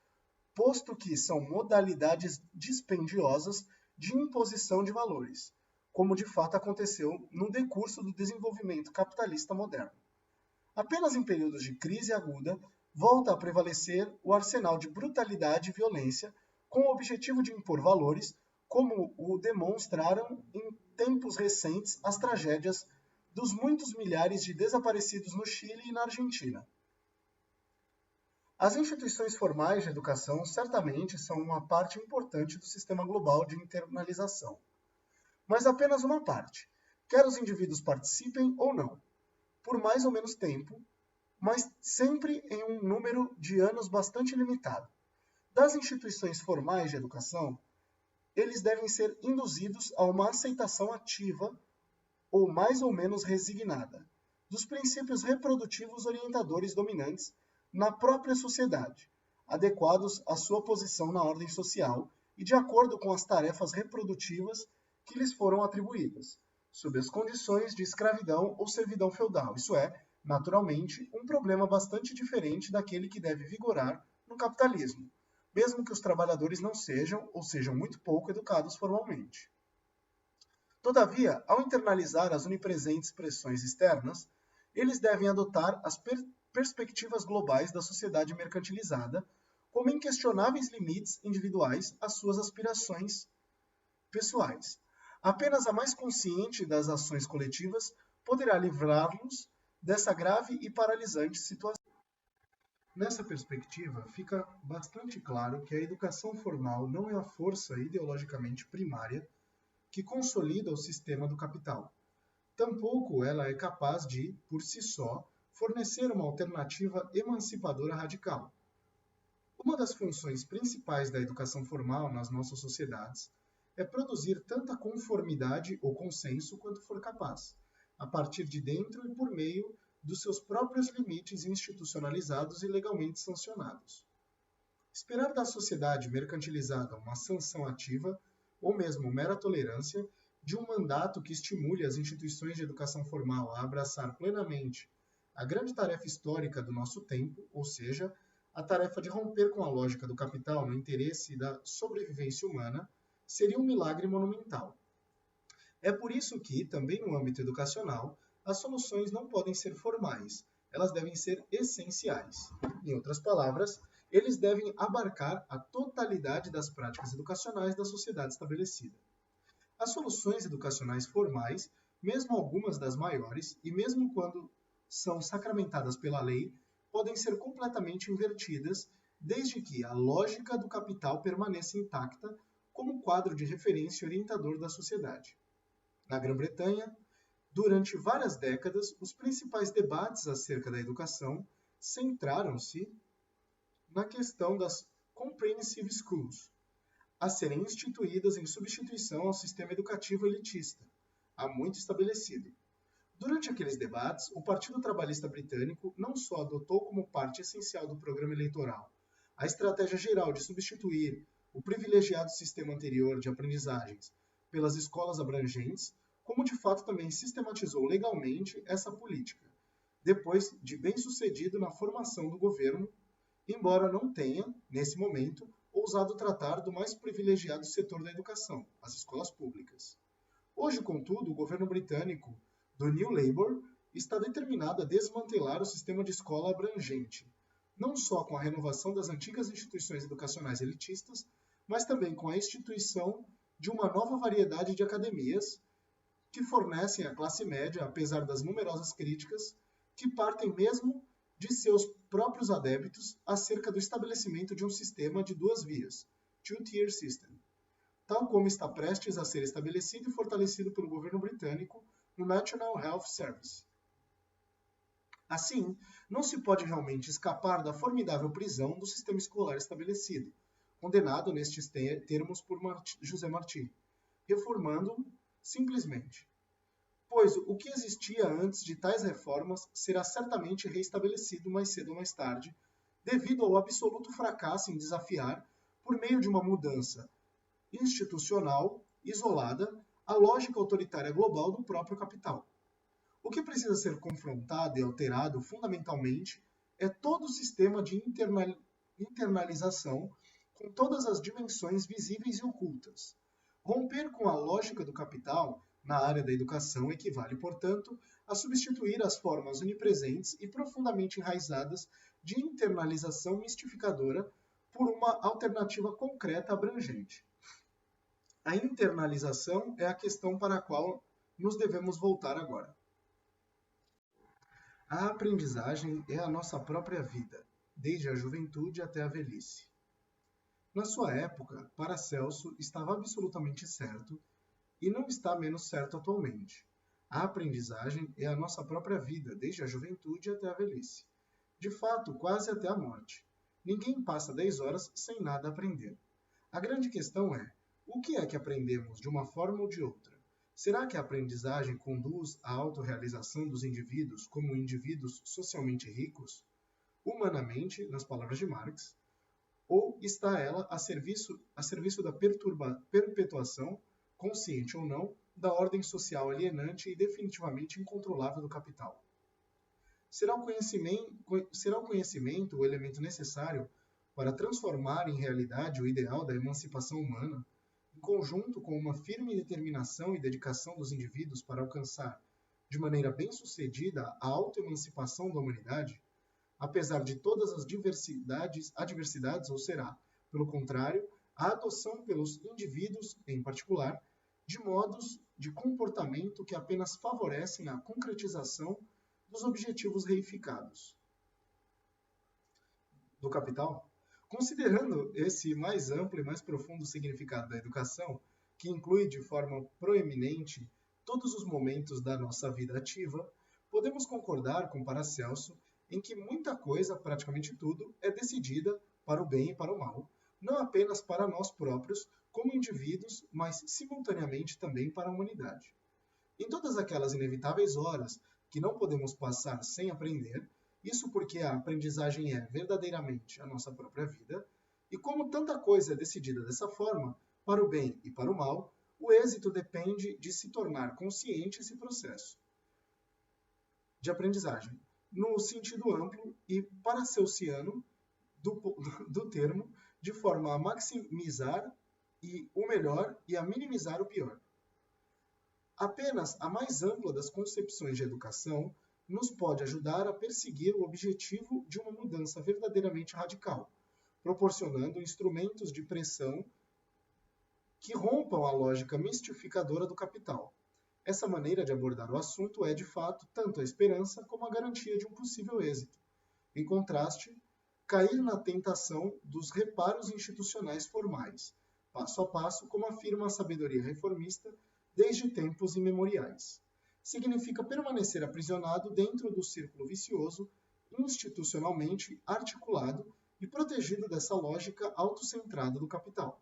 posto que são modalidades dispendiosas de imposição de valores, como de fato aconteceu no decurso do desenvolvimento capitalista moderno. Apenas em períodos de crise aguda volta a prevalecer o arsenal de brutalidade e violência com o objetivo de impor valores, como o demonstraram em tempos recentes as tragédias dos muitos milhares de desaparecidos no Chile e na Argentina. As instituições formais de educação certamente são uma parte importante do sistema global de internalização, mas apenas uma parte, quer os indivíduos participem ou não, por mais ou menos tempo, mas sempre em um número de anos bastante limitado. Das instituições formais de educação, eles devem ser induzidos a uma aceitação ativa ou mais ou menos resignada dos princípios reprodutivos orientadores dominantes na própria sociedade, adequados à sua posição na ordem social e de acordo com as tarefas reprodutivas que lhes foram atribuídas, sob as condições de escravidão ou servidão feudal. Isso é, naturalmente, um problema bastante diferente daquele que deve vigorar no capitalismo, mesmo que os trabalhadores não sejam ou sejam muito pouco educados formalmente. Todavia, ao internalizar as onipresentes pressões externas, eles devem adotar as perspectivas globais da sociedade mercantilizada como inquestionáveis limites individuais às suas aspirações pessoais. Apenas a mais consciente das ações coletivas poderá livrá-los dessa grave e paralisante situação. Nessa perspectiva, fica bastante claro que a educação formal não é a força ideologicamente primária que consolida o sistema do capital. Tampouco ela é capaz de, por si só, fornecer uma alternativa emancipadora radical. Uma das funções principais da educação formal nas nossas sociedades é produzir tanta conformidade ou consenso quanto for capaz, a partir de dentro e por meio dos seus próprios limites institucionalizados e legalmente sancionados. Esperar da sociedade mercantilizada uma sanção ativa, ou mesmo mera tolerância, de um mandato que estimule as instituições de educação formal a abraçar plenamente a grande tarefa histórica do nosso tempo, ou seja, a tarefa de romper com a lógica do capital no interesse da sobrevivência humana, seria um milagre monumental. É por isso que, também no âmbito educacional, as soluções não podem ser formais, elas devem ser essenciais. Em outras palavras, eles devem abarcar a totalidade das práticas educacionais da sociedade estabelecida. As soluções educacionais formais, mesmo algumas das maiores, e mesmo quando são sacramentadas pela lei, podem ser completamente invertidas, desde que a lógica do capital permaneça intacta como quadro de referência orientador da sociedade. Na Grã-Bretanha, durante várias décadas, os principais debates acerca da educação centraram-se na questão das Comprehensive Schools, a serem instituídas em substituição ao sistema educativo elitista, há muito estabelecido. Durante aqueles debates, o Partido Trabalhista Britânico não só adotou como parte essencial do programa eleitoral a estratégia geral de substituir o privilegiado sistema anterior de aprendizagens pelas escolas abrangentes, como de fato também sistematizou legalmente essa política, depois de bem-sucedido na formação do governo, embora não tenha, nesse momento, ousado tratar do mais privilegiado setor da educação, as escolas públicas. Hoje, contudo, o governo britânico do New Labour está determinado a desmantelar o sistema de escola abrangente, não só com a renovação das antigas instituições educacionais elitistas, mas também com a instituição de uma nova variedade de academias que fornecem à classe média, apesar das numerosas críticas, que partem mesmo de seus próprios adeptos acerca do estabelecimento de um sistema de duas vias, two-tier system, tal como está prestes a ser estabelecido e fortalecido pelo governo britânico no National Health Service. Assim, não se pode realmente escapar da formidável prisão do sistema escolar estabelecido, condenado nestes termos por José Martí, reformando simplesmente. Pois o que existia antes de tais reformas será certamente reestabelecido mais cedo ou mais tarde, devido ao absoluto fracasso em desafiar, por meio de uma mudança institucional, isolada, a lógica autoritária global do próprio capital. O que precisa ser confrontado e alterado fundamentalmente é todo o sistema de internalização com todas as dimensões visíveis e ocultas. Romper com a lógica do capital na área da educação equivale, portanto, a substituir as formas onipresentes e profundamente enraizadas de internalização mistificadora por uma alternativa concreta abrangente. A internalização é a questão para a qual nos devemos voltar agora. A aprendizagem é a nossa própria vida. desde a juventude até a velhice. Na sua época, Paracelso estava absolutamente certo e não está menos certo atualmente. A aprendizagem é a nossa própria vida, desde a juventude até a velhice. De fato, quase até a morte. Ninguém passa 10 horas sem nada aprender. A grande questão é, o que é que aprendemos de uma forma ou de outra? Será que a aprendizagem conduz à autorrealização dos indivíduos como indivíduos socialmente ricos? Humanamente, nas palavras de Marx, ou está ela a serviço da perpetuação, consciente ou não, da ordem social alienante e definitivamente incontrolável do capital? Será o conhecimento o elemento necessário para transformar em realidade o ideal da emancipação humana, em conjunto com uma firme determinação e dedicação dos indivíduos para alcançar, de maneira bem-sucedida, a autoemancipação da humanidade, apesar de todas as adversidades, ou será, pelo contrário, a adoção pelos indivíduos, em particular, de modos de comportamento que apenas favorecem a concretização dos objetivos reificados do capital? Considerando esse mais amplo e mais profundo significado da educação, que inclui de forma proeminente todos os momentos da nossa vida ativa, podemos concordar com Paracelso em que muita coisa, praticamente tudo, é decidida para o bem e para o mal, não apenas para nós próprios, como indivíduos, mas simultaneamente também para a humanidade. Em todas aquelas inevitáveis horas que não podemos passar sem aprender, isso porque a aprendizagem é verdadeiramente a nossa própria vida, e como tanta coisa é decidida dessa forma, para o bem e para o mal, o êxito depende de se tornar consciente esse processo de aprendizagem, no sentido amplo e paracelsiano do termo, de forma a maximizar o melhor e a minimizar o pior. Apenas a mais ampla das concepções de educação nos pode ajudar a perseguir o objetivo de uma mudança verdadeiramente radical, proporcionando instrumentos de pressão que rompam a lógica mistificadora do capital. Essa maneira de abordar o assunto é, de fato, tanto a esperança como a garantia de um possível êxito. Em contraste, cair na tentação dos reparos institucionais formais, passo a passo, como afirma a sabedoria reformista desde tempos imemoriais. Significa permanecer aprisionado dentro do círculo vicioso, institucionalmente articulado e protegido dessa lógica autocentrada do capital.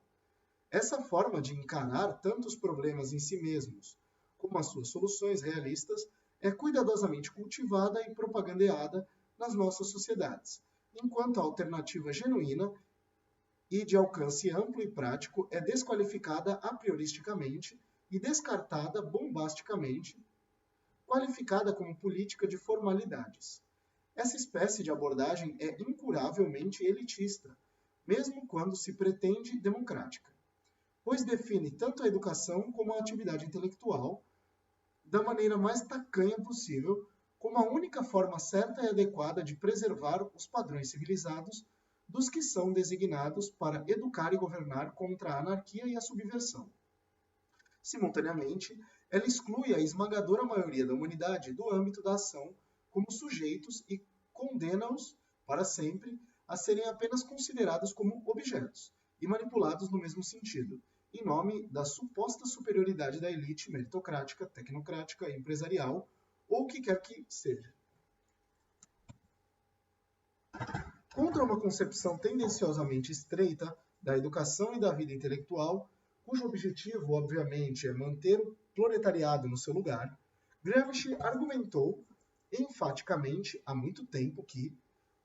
Essa forma de encarar tanto os problemas em si mesmos, como as suas soluções realistas, é cuidadosamente cultivada e propagandeada nas nossas sociedades, enquanto a alternativa genuína e de alcance amplo e prático é desqualificada a prioristicamente e descartada bombasticamente, qualificada como política de formalidades. Essa espécie de abordagem é incuravelmente elitista, mesmo quando se pretende democrática, pois define tanto a educação como a atividade intelectual da maneira mais tacanha possível, como a única forma certa e adequada de preservar os padrões civilizados dos que são designados para educar e governar contra a anarquia e a subversão. Simultaneamente, ela exclui a esmagadora maioria da humanidade do âmbito da ação como sujeitos e condena-os para sempre a serem apenas considerados como objetos e manipulados no mesmo sentido, em nome da suposta superioridade da elite meritocrática, tecnocrática, empresarial, ou o que quer que seja. Contra uma concepção tendenciosamente estreita da educação e da vida intelectual, cujo objetivo, obviamente, é manter o proletariado no seu lugar, Gramsci argumentou enfaticamente há muito tempo que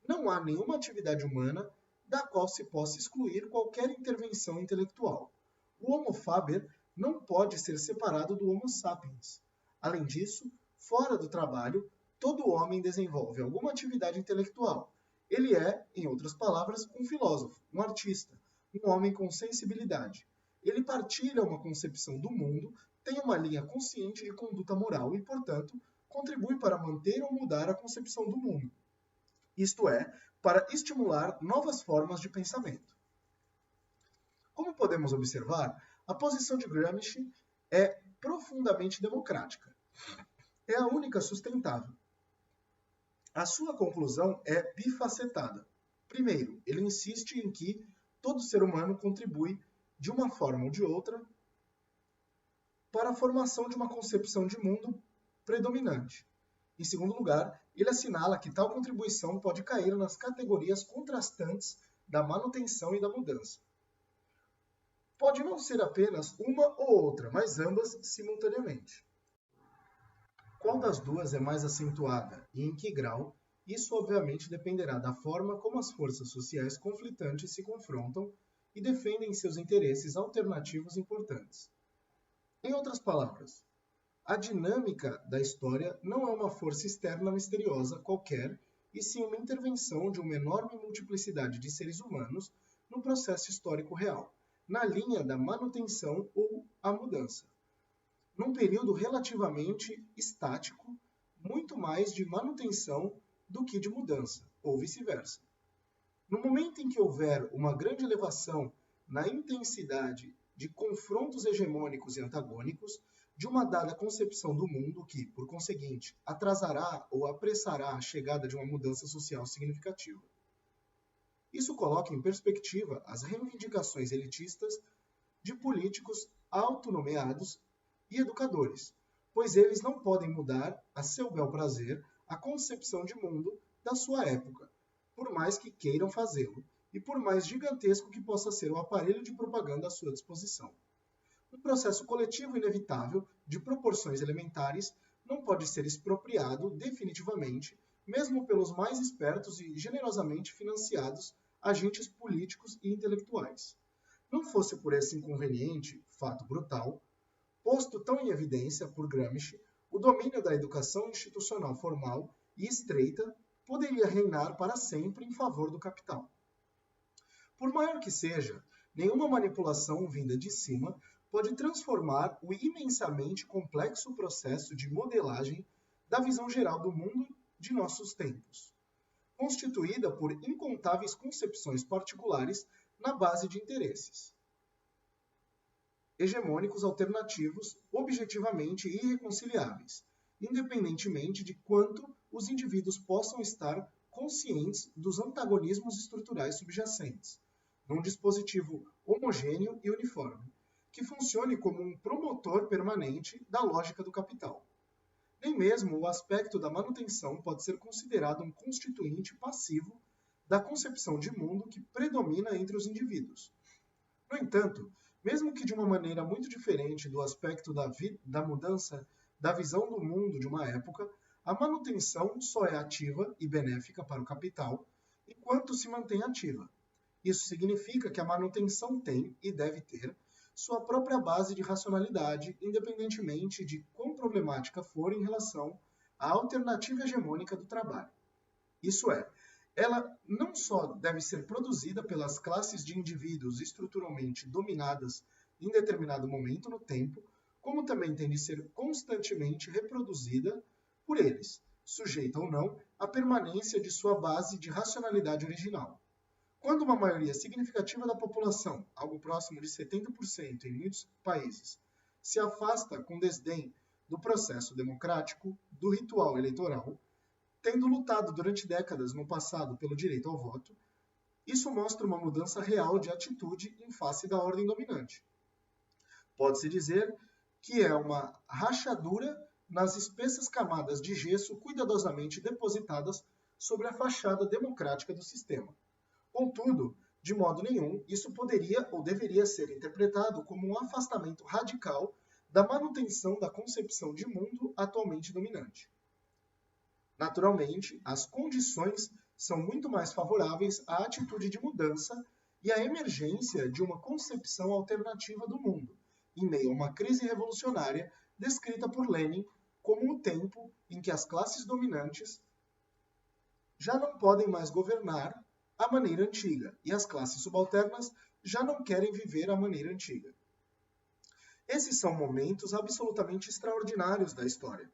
não há nenhuma atividade humana da qual se possa excluir qualquer intervenção intelectual. O Homo faber não pode ser separado do Homo sapiens. Além disso, fora do trabalho, todo homem desenvolve alguma atividade intelectual. Ele é, em outras palavras, um filósofo, um artista, um homem com sensibilidade. Ele partilha uma concepção do mundo, tem uma linha consciente de conduta moral e, portanto, contribui para manter ou mudar a concepção do mundo. Isto é, para estimular novas formas de pensamento. Como podemos observar, a posição de Gramsci é profundamente democrática. É a única sustentável. A sua conclusão é bifacetada. Primeiro, ele insiste em que todo ser humano contribui, de uma forma ou de outra, para a formação de uma concepção de mundo predominante. Em segundo lugar, ele assinala que tal contribuição pode cair nas categorias contrastantes da manutenção e da mudança. Pode não ser apenas uma ou outra, mas ambas simultaneamente. Qual das duas é mais acentuada e em que grau? Isso obviamente dependerá da forma como as forças sociais conflitantes se confrontam e defendem seus interesses alternativos importantes. Em outras palavras, a dinâmica da história não é uma força externa misteriosa qualquer, e sim uma intervenção de uma enorme multiplicidade de seres humanos no processo histórico real, na linha da manutenção ou a mudança. Num período relativamente estático, muito mais de manutenção do que de mudança, ou vice-versa. No momento em que houver uma grande elevação na intensidade de confrontos hegemônicos e antagônicos, de uma dada concepção do mundo que, por conseguinte, atrasará ou apressará a chegada de uma mudança social significativa. Isso coloca em perspectiva as reivindicações elitistas de políticos autonomeados e educadores, pois eles não podem mudar, a seu bel prazer, a concepção de mundo da sua época, por mais que queiram fazê-lo, e por mais gigantesco que possa ser o aparelho de propaganda à sua disposição. Um processo coletivo inevitável, de proporções elementares, não pode ser expropriado definitivamente, mesmo pelos mais espertos e generosamente financiados agentes políticos e intelectuais. Não fosse por esse inconveniente, fato brutal, posto tão em evidência por Gramsci, o domínio da educação institucional formal e estreita poderia reinar para sempre em favor do capital. Por maior que seja, nenhuma manipulação vinda de cima pode transformar o imensamente complexo processo de modelagem da visão geral do mundo de nossos tempos, constituída por incontáveis concepções particulares na base de interesses hegemônicos alternativos objetivamente irreconciliáveis, independentemente de quanto os indivíduos possam estar conscientes dos antagonismos estruturais subjacentes, num dispositivo homogêneo e uniforme, que funcione como um promotor permanente da lógica do capital. Nem mesmo o aspecto da manutenção pode ser considerado um constituinte passivo da concepção de mundo que predomina entre os indivíduos. No entanto, mesmo que de uma maneira muito diferente do aspecto da mudança da visão do mundo de uma época, a manutenção só é ativa e benéfica para o capital enquanto se mantém ativa. Isso significa que a manutenção tem e deve ter sua própria base de racionalidade, independentemente de quão problemática for em relação à alternativa hegemônica do trabalho. Isso é, ela não só deve ser produzida pelas classes de indivíduos estruturalmente dominadas em determinado momento no tempo, como também tem de ser constantemente reproduzida por eles, sujeita ou não à permanência de sua base de racionalidade original. Quando uma maioria significativa da população, algo próximo de 70% em muitos países, se afasta com desdém do processo democrático, do ritual eleitoral, tendo lutado durante décadas no passado pelo direito ao voto, isso mostra uma mudança real de atitude em face da ordem dominante. Pode-se dizer que é uma rachadura nas espessas camadas de gesso cuidadosamente depositadas sobre a fachada democrática do sistema. Contudo, de modo nenhum, isso poderia ou deveria ser interpretado como um afastamento radical da manutenção da concepção de mundo atualmente dominante. Naturalmente, as condições são muito mais favoráveis à atitude de mudança e à emergência de uma concepção alternativa do mundo, em meio a uma crise revolucionária descrita por Lenin como o tempo em que as classes dominantes já não podem mais governar à maneira antiga e as classes subalternas já não querem viver à maneira antiga. Esses são momentos absolutamente extraordinários da história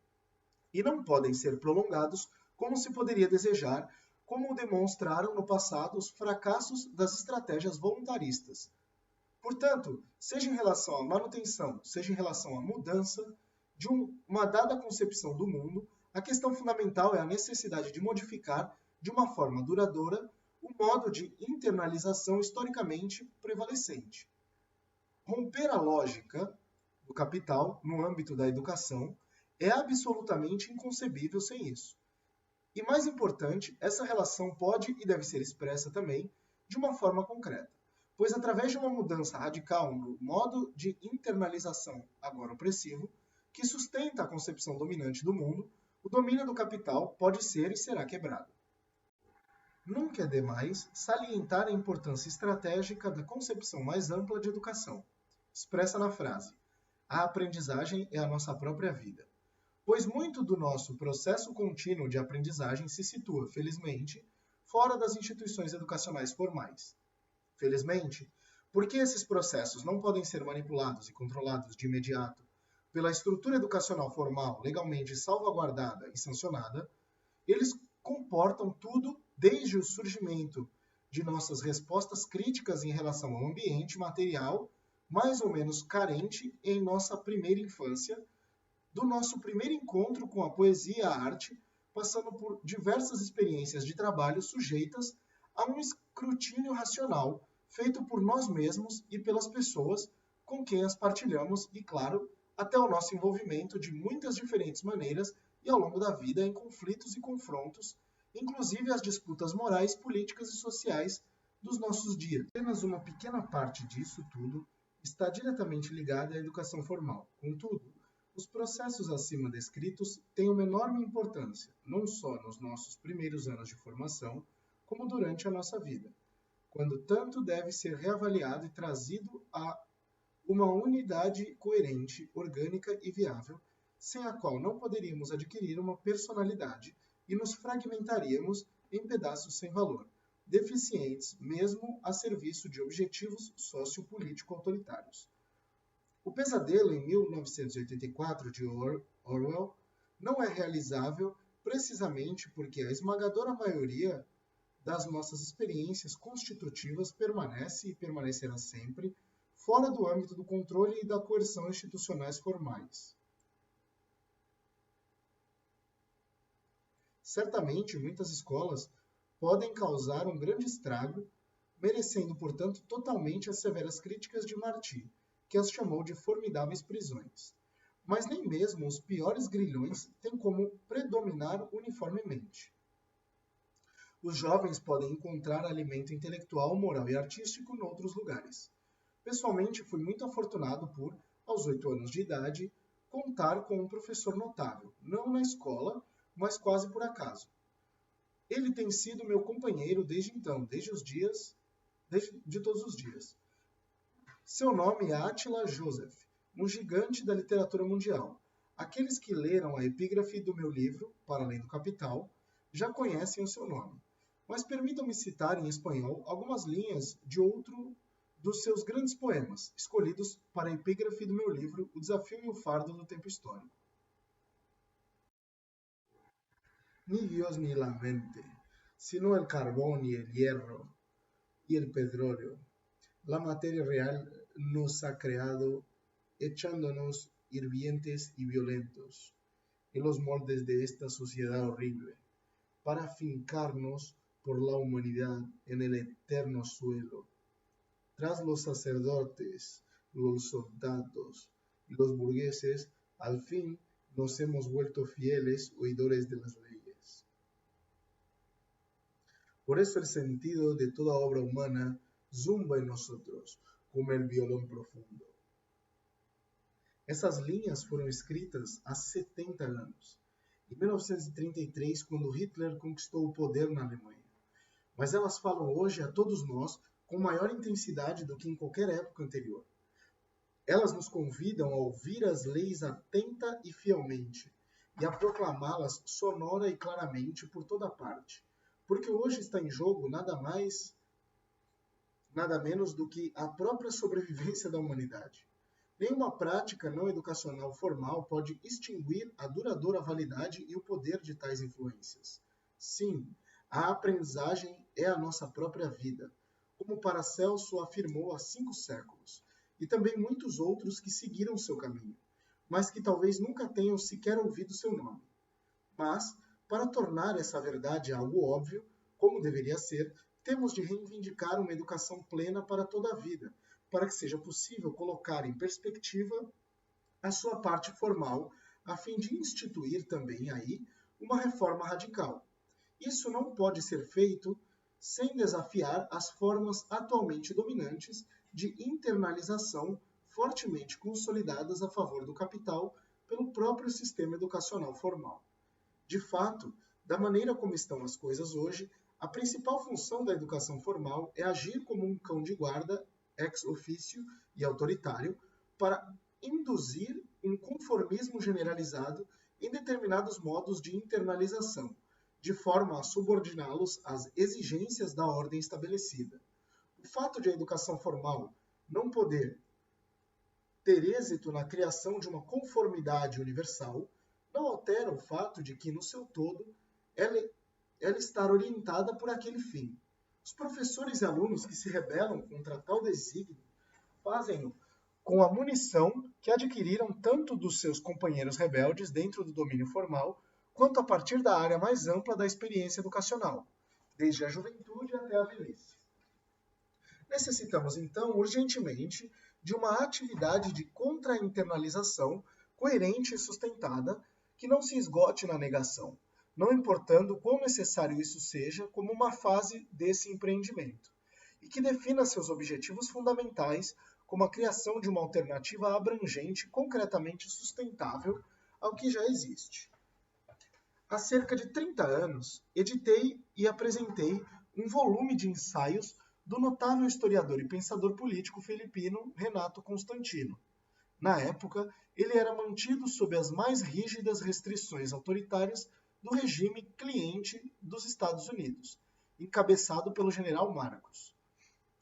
e não podem ser prolongados como se poderia desejar, como demonstraram no passado os fracassos das estratégias voluntaristas. Portanto, seja em relação à manutenção, seja em relação à mudança de uma dada concepção do mundo, a questão fundamental é a necessidade de modificar, de uma forma duradoura, o um modo de internalização historicamente prevalecente. Romper a lógica do capital no âmbito da educação é absolutamente inconcebível sem isso. E mais importante, essa relação pode e deve ser expressa também de uma forma concreta, pois através de uma mudança radical no modo de internalização agora opressivo, que sustenta a concepção dominante do mundo, o domínio do capital pode ser e será quebrado. Nunca é demais salientar a importância estratégica da concepção mais ampla de educação, expressa na frase: a aprendizagem é a nossa própria vida. Pois muito do nosso processo contínuo de aprendizagem se situa, felizmente, fora das instituições educacionais formais. Felizmente, porque esses processos não podem ser manipulados e controlados de imediato pela estrutura educacional formal legalmente salvaguardada e sancionada, eles comportam tudo desde o surgimento de nossas respostas críticas em relação ao ambiente material, mais ou menos carente em nossa primeira infância, do nosso primeiro encontro com a poesia e a arte, passando por diversas experiências de trabalho sujeitas a um escrutínio racional feito por nós mesmos e pelas pessoas com quem as partilhamos e, claro, até o nosso envolvimento de muitas diferentes maneiras e ao longo da vida em conflitos e confrontos, inclusive as disputas morais, políticas e sociais dos nossos dias. Apenas uma pequena parte disso tudo está diretamente ligada à educação formal. Contudo, os processos acima descritos têm uma enorme importância, não só nos nossos primeiros anos de formação, como durante a nossa vida, quando tanto deve ser reavaliado e trazido a uma unidade coerente, orgânica e viável, sem a qual não poderíamos adquirir uma personalidade e nos fragmentaríamos em pedaços sem valor, deficientes mesmo a serviço de objetivos sociopolítico-autoritários. O Pesadelo, em 1984, de Orwell, não é realizável precisamente porque a esmagadora maioria das nossas experiências constitutivas permanece e permanecerá sempre fora do âmbito do controle e da coerção institucionais formais. Certamente, muitas escolas podem causar um grande estrago, merecendo, portanto, totalmente as severas críticas de Martí, que as chamou de formidáveis prisões. Mas nem mesmo os piores grilhões têm como predominar uniformemente. Os jovens podem encontrar alimento intelectual, moral e artístico em outros lugares. Pessoalmente, fui muito afortunado por, aos 8 anos de idade, contar com um professor notável, não na escola, mas quase por acaso. Ele tem sido meu companheiro desde então, desde todos os dias. Seu nome é Attila Joseph, um gigante da literatura mundial. Aqueles que leram a epígrafe do meu livro, Para Além do Capital, já conhecem o seu nome. Mas permitam-me citar em espanhol algumas linhas de outro dos seus grandes poemas, escolhidos para a epígrafe do meu livro, O Desafio e o Fardo do Tempo Histórico. Ni Dios ni la mente, sino el carbón y el hierro y el petróleo. La materia real nos ha creado echándonos hirvientes y violentos en los moldes de esta sociedad horrible, para fincarnos por la humanidad en el eterno suelo. Tras los sacerdotes, los soldados y los burgueses, al fin nos hemos vuelto fieles oidores de las leyes. Por eso el sentido de toda obra humana zumba en nosotros como el violón profundo. Essas linhas foram escritas há 70 anos, em 1933, quando Hitler conquistou o poder na Alemanha. Mas elas falam hoje a todos nós com maior intensidade do que em qualquer época anterior. Elas nos convidam a ouvir as leis atenta e fielmente, e a proclamá-las sonora e claramente por toda parte, porque hoje está em jogo nada menos do que a própria sobrevivência da humanidade. Nenhuma prática não educacional formal pode extinguir a duradoura validade e o poder de tais influências. Sim, a aprendizagem é a nossa própria vida, como Paracelso afirmou há 5 séculos, e também muitos outros que seguiram seu caminho, mas que talvez nunca tenham sequer ouvido seu nome. Mas, para tornar essa verdade algo óbvio, como deveria ser, temos de reivindicar uma educação plena para toda a vida, para que seja possível colocar em perspectiva a sua parte formal, a fim de instituir também aí uma reforma radical. Isso não pode ser feito sem desafiar as formas atualmente dominantes de internalização fortemente consolidadas a favor do capital pelo próprio sistema educacional formal. De fato, da maneira como estão as coisas hoje, a principal função da educação formal é agir como um cão de guarda ex officio e autoritário para induzir um conformismo generalizado em determinados modos de internalização, de forma a subordiná-los às exigências da ordem estabelecida. O fato de a educação formal não poder ter êxito na criação de uma conformidade universal não altera o fato de que, no seu todo, ela está orientada por aquele fim. Os professores e alunos que se rebelam contra tal desígnio fazem-no com a munição que adquiriram tanto dos seus companheiros rebeldes dentro do domínio formal, quanto a partir da área mais ampla da experiência educacional, desde a juventude até a velhice. Necessitamos, então, urgentemente, de uma atividade de contra-internalização coerente e sustentada, que não se esgote na negação, não importando quão necessário isso seja como uma fase desse empreendimento, e que defina seus objetivos fundamentais como a criação de uma alternativa abrangente, concretamente sustentável ao que já existe. Há cerca de 30 anos, editei e apresentei um volume de ensaios do notável historiador e pensador político filipino Renato Constantino. Na época, ele era mantido sob as mais rígidas restrições autoritárias do regime cliente dos Estados Unidos, encabeçado pelo general Marcos.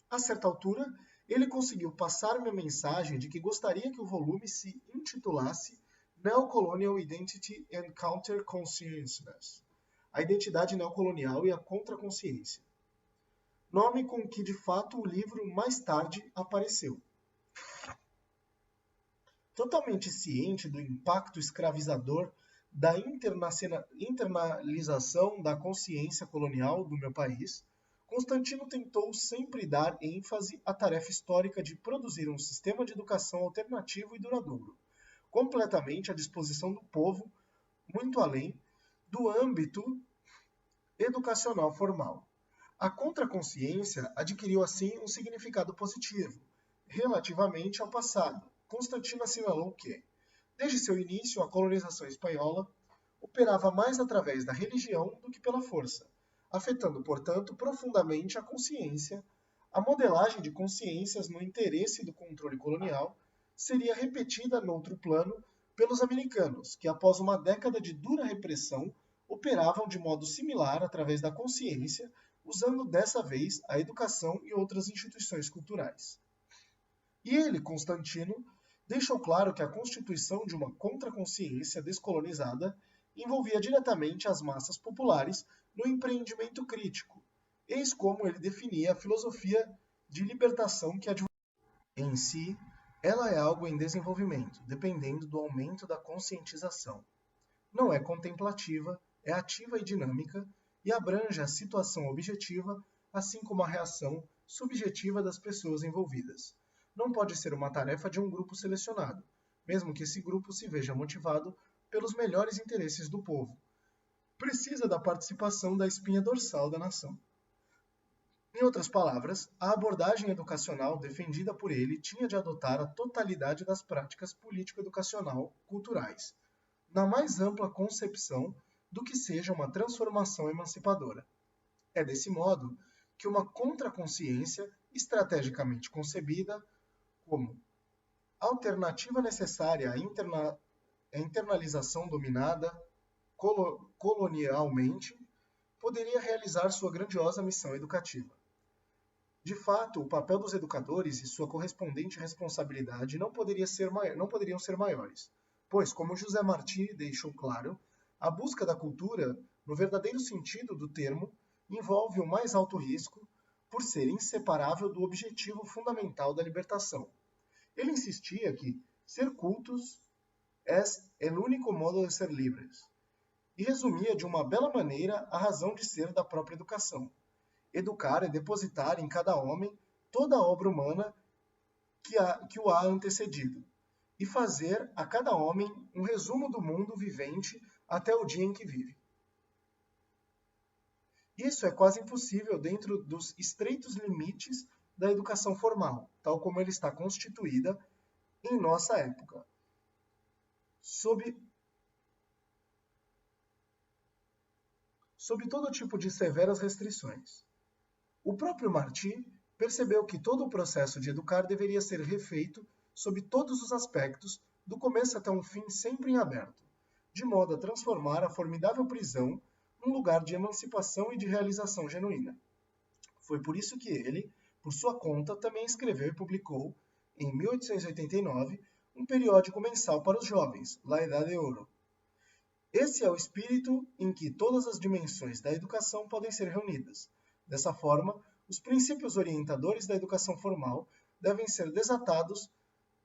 A certa altura, ele conseguiu passar-me a mensagem de que gostaria que o volume se intitulasse Neocolonial Identity and Counter-Consciousness, a identidade neocolonial e a contraconsciência, nome com que de fato o livro mais tarde apareceu. Totalmente ciente do impacto escravizador da internalização da consciência colonial do meu país, Constantino tentou sempre dar ênfase à tarefa histórica de produzir um sistema de educação alternativo e duradouro, completamente à disposição do povo, muito além do âmbito educacional formal. A contraconsciência adquiriu assim um significado positivo, relativamente ao passado. Constantino assinalou que, desde seu início, a colonização espanhola operava mais através da religião do que pela força, afetando, portanto, profundamente a consciência. A modelagem de consciências no interesse do controle colonial seria repetida noutro plano pelos americanos, que após uma década de dura repressão, operavam de modo similar através da consciência, usando dessa vez a educação e outras instituições culturais. E ele, Constantino, deixou claro que a constituição de uma contraconsciência descolonizada envolvia diretamente as massas populares no empreendimento crítico. Eis como ele definia a filosofia de libertação que advogava. Em si, ela é algo em desenvolvimento, dependendo do aumento da conscientização. Não é contemplativa, é ativa e dinâmica, e abrange a situação objetiva, assim como a reação subjetiva das pessoas envolvidas. Não pode ser uma tarefa de um grupo selecionado, mesmo que esse grupo se veja motivado pelos melhores interesses do povo. Precisa da participação da espinha dorsal da nação. Em outras palavras, a abordagem educacional defendida por ele tinha de adotar a totalidade das práticas político-educacional culturais, na mais ampla concepção do que seja uma transformação emancipadora. É desse modo que uma contraconsciência estrategicamente concebida como alternativa necessária à internalização dominada colonialmente, poderia realizar sua grandiosa missão educativa. De fato, o papel dos educadores e sua correspondente responsabilidade não poderiam ser maiores, pois, como José Martí deixou claro, a busca da cultura, no verdadeiro sentido do termo, envolve o mais alto risco, por ser inseparável do objetivo fundamental da libertação. Ele insistia que ser cultos é o único modo de ser livres, e resumia de uma bela maneira a razão de ser da própria educação. Educar é depositar em cada homem toda a obra humana que o há antecedido, e fazer a cada homem um resumo do mundo vivente até o dia em que vive. Isso é quase impossível dentro dos estreitos limites da educação formal, tal como ela está constituída em nossa época, sob todo tipo de severas restrições. O próprio Martí percebeu que todo o processo de educar deveria ser refeito sob todos os aspectos, do começo até um fim sempre em aberto, de modo a transformar a formidável prisão num lugar de emancipação e de realização genuína. Foi por isso que ele, por sua conta, também escreveu e publicou, em 1889, um periódico mensal para os jovens, La Edad de Oro. Esse é o espírito em que todas as dimensões da educação podem ser reunidas. Dessa forma, os princípios orientadores da educação formal devem ser desatados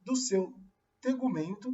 do seu tegumento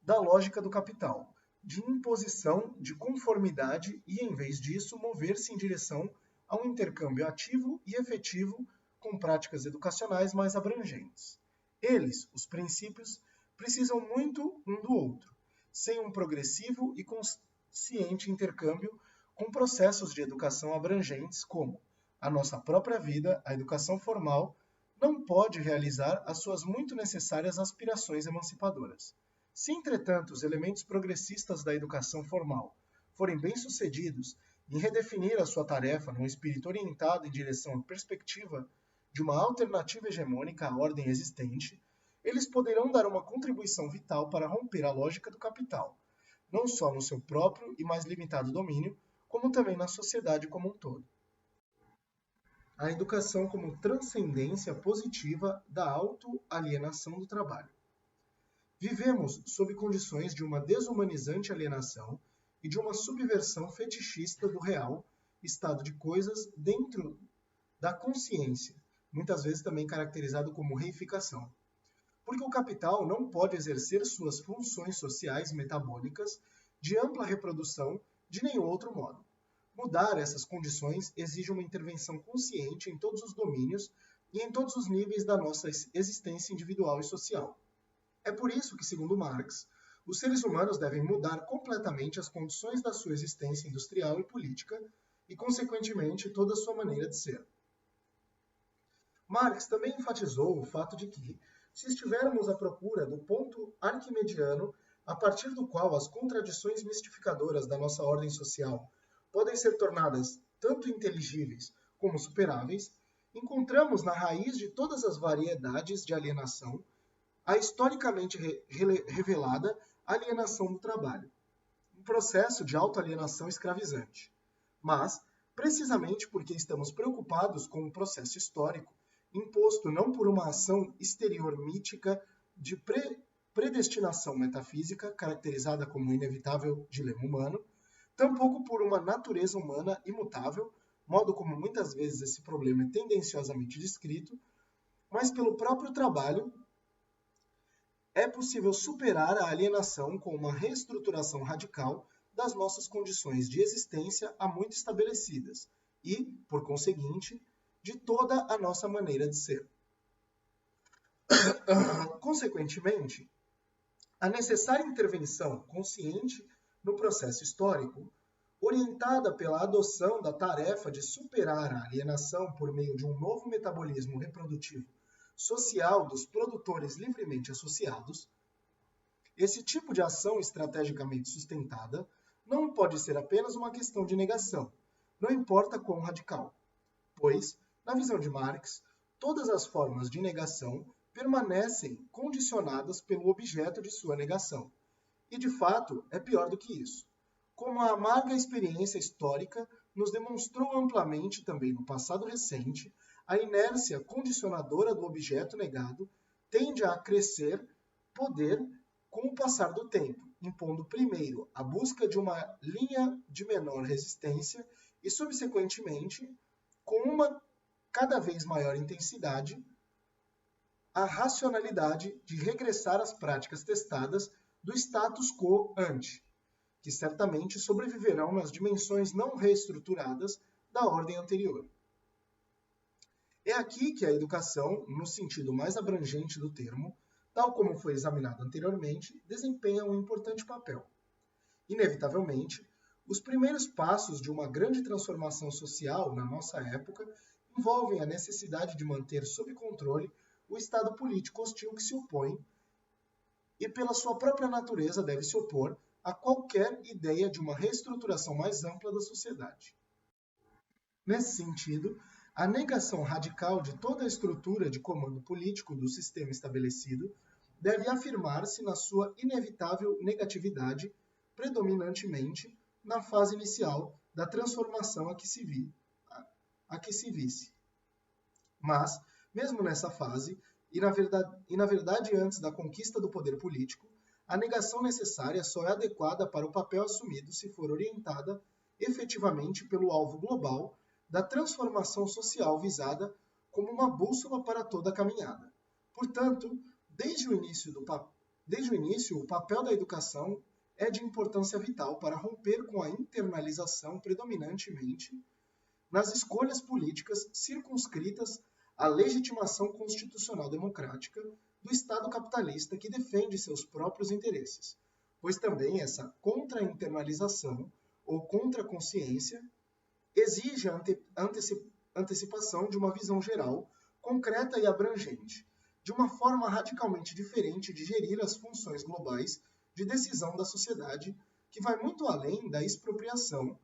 da lógica do capital, de imposição, de conformidade e, em vez disso, mover-se em direção a um intercâmbio ativo e efetivo com práticas educacionais mais abrangentes. Eles, os princípios, precisam muito um do outro, sem um progressivo e consciente intercâmbio com processos de educação abrangentes como a nossa própria vida, a educação formal, não pode realizar as suas muito necessárias aspirações emancipadoras. Se, entretanto, os elementos progressistas da educação formal forem bem-sucedidos em redefinir a sua tarefa num espírito orientado em direção à perspectiva de uma alternativa hegemônica à ordem existente, eles poderão dar uma contribuição vital para romper a lógica do capital, não só no seu próprio e mais limitado domínio, como também na sociedade como um todo. A educação como transcendência positiva da autoalienação do trabalho. Vivemos sob condições de uma desumanizante alienação e de uma subversão fetichista do real estado de coisas dentro da consciência, muitas vezes também caracterizado como reificação. Porque o capital não pode exercer suas funções sociais metabólicas de ampla reprodução de nenhum outro modo. Mudar essas condições exige uma intervenção consciente em todos os domínios e em todos os níveis da nossa existência individual e social. É por isso que, segundo Marx, os seres humanos devem mudar completamente as condições da sua existência industrial e política e, consequentemente, toda a sua maneira de ser. Marx também enfatizou o fato de que, se estivermos à procura do ponto arquimediano a partir do qual as contradições mistificadoras da nossa ordem social podem ser tornadas tanto inteligíveis como superáveis, encontramos na raiz de todas as variedades de alienação a historicamente revelada alienação do trabalho, um processo de autoalienação escravizante. Mas, precisamente porque estamos preocupados com um processo histórico, imposto não por uma ação exterior mítica de predestinação metafísica, caracterizada como um inevitável dilema humano, tampouco por uma natureza humana imutável, modo como muitas vezes esse problema é tendenciosamente descrito, mas pelo próprio trabalho, é possível superar a alienação com uma reestruturação radical das nossas condições de existência há muito estabelecidas e, por conseguinte, de toda a nossa maneira de ser. Consequentemente, a necessária intervenção consciente no processo histórico, orientada pela adoção da tarefa de superar a alienação por meio de um novo metabolismo reprodutivo social dos produtores livremente associados, esse tipo de ação estrategicamente sustentada não pode ser apenas uma questão de negação, não importa quão radical, pois, na visão de Marx, todas as formas de negação permanecem condicionadas pelo objeto de sua negação. E, de fato, é pior do que isso. Como a amarga experiência histórica nos demonstrou amplamente também no passado recente, a inércia condicionadora do objeto negado tende a crescer poder com o passar do tempo, impondo primeiro a busca de uma linha de menor resistência e, subsequentemente, com uma cada vez maior intensidade, a racionalidade de regressar às práticas testadas do status quo ante. que certamente sobreviverão nas dimensões não reestruturadas da ordem anterior. É aqui que a educação, no sentido mais abrangente do termo, tal como foi examinado anteriormente, desempenha um importante papel. Inevitavelmente, os primeiros passos de uma grande transformação social na nossa época envolvem a necessidade de manter sob controle o estado político hostil que se opõe e, pela sua própria natureza, deve se opor a qualquer ideia de uma reestruturação mais ampla da sociedade. Nesse sentido, a negação radical de toda a estrutura de comando político do sistema estabelecido deve afirmar-se na sua inevitável negatividade, predominantemente na fase inicial da transformação a que se visse. Mas, mesmo nessa fase, e na verdade antes da conquista do poder político, a negação necessária só é adequada para o papel assumido se for orientada efetivamente pelo alvo global da transformação social visada como uma bússola para toda a caminhada. Portanto, desde o início, o papel da educação é de importância vital para romper com a internalização predominantemente nas escolhas políticas circunscritas à legitimação constitucional democrática do Estado capitalista que defende seus próprios interesses, pois também essa contra-internalização ou contra-consciência exige a antecipação de uma visão geral, concreta e abrangente, de uma forma radicalmente diferente de gerir as funções globais de decisão da sociedade, que vai muito além da expropriação,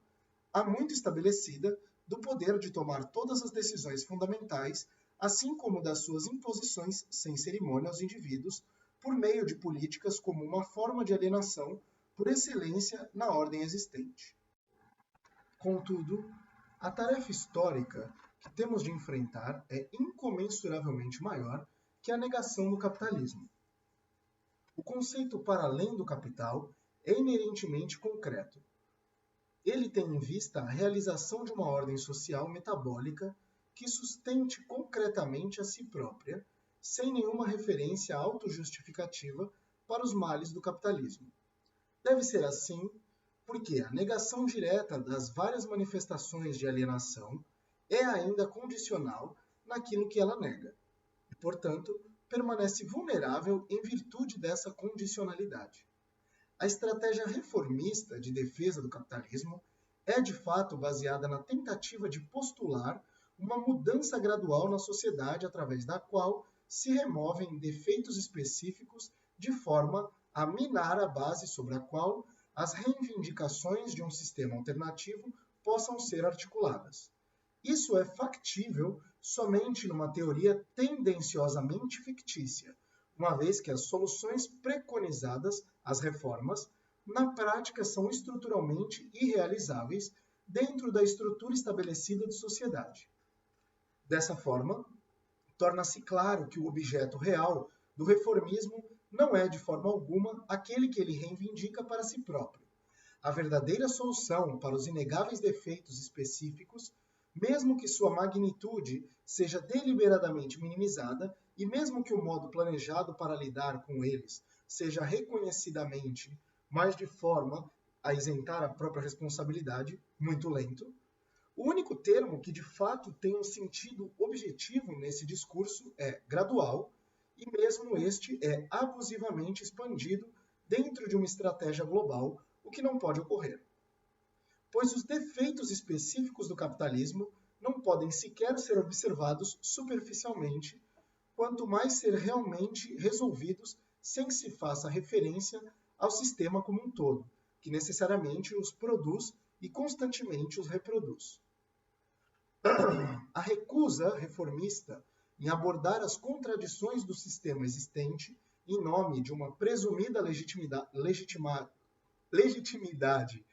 há muito estabelecida, do poder de tomar todas as decisões fundamentais, assim como das suas imposições sem cerimônia aos indivíduos, por meio de políticas como uma forma de alienação por excelência na ordem existente. Contudo, a tarefa histórica que temos de enfrentar é incomensuravelmente maior que a negação do capitalismo. O conceito para além do capital é inerentemente concreto. Ele tem em vista a realização de uma ordem social metabólica que sustente concretamente a si própria, sem nenhuma referência autojustificativa para os males do capitalismo. Deve ser assim porque a negação direta das várias manifestações de alienação é ainda condicional naquilo que ela nega, e, portanto, permanece vulnerável em virtude dessa condicionalidade. A estratégia reformista de defesa do capitalismo é, de fato, baseada na tentativa de postular uma mudança gradual na sociedade através da qual se removem defeitos específicos de forma a minar a base sobre a qual as reivindicações de um sistema alternativo possam ser articuladas. Isso é factível somente numa teoria tendenciosamente fictícia, uma vez que as soluções preconizadas, as reformas, na prática são estruturalmente irrealizáveis dentro da estrutura estabelecida de sociedade. Dessa forma, torna-se claro que o objeto real do reformismo não é, de forma alguma, aquele que ele reivindica para si próprio. A verdadeira solução para os inegáveis defeitos específicos, mesmo que sua magnitude seja deliberadamente minimizada e mesmo que o modo planejado para lidar com eles seja reconhecidamente, mas de forma a isentar a própria responsabilidade, muito lento, o único termo que de fato tem um sentido objetivo nesse discurso é gradual, e mesmo este é abusivamente expandido dentro de uma estratégia global, o que não pode ocorrer. Pois os defeitos específicos do capitalismo não podem sequer ser observados superficialmente, quanto mais ser realmente resolvidos sem que se faça referência ao sistema como um todo, que necessariamente os produz e constantemente os reproduz. A recusa reformista em abordar as contradições do sistema existente em nome de uma presumida legitimidade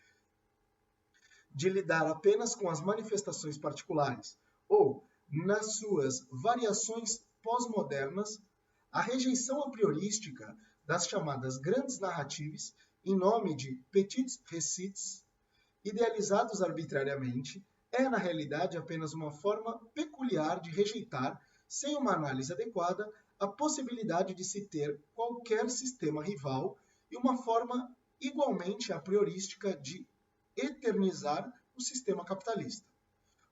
de lidar apenas com as manifestações particulares ou, nas suas variações pós-modernas, a rejeição a priorística das chamadas grandes narrativas em nome de petits récits idealizados arbitrariamente é, na realidade, apenas uma forma peculiar de rejeitar, sem uma análise adequada, a possibilidade de se ter qualquer sistema rival e uma forma igualmente a priorística de eternizar o sistema capitalista.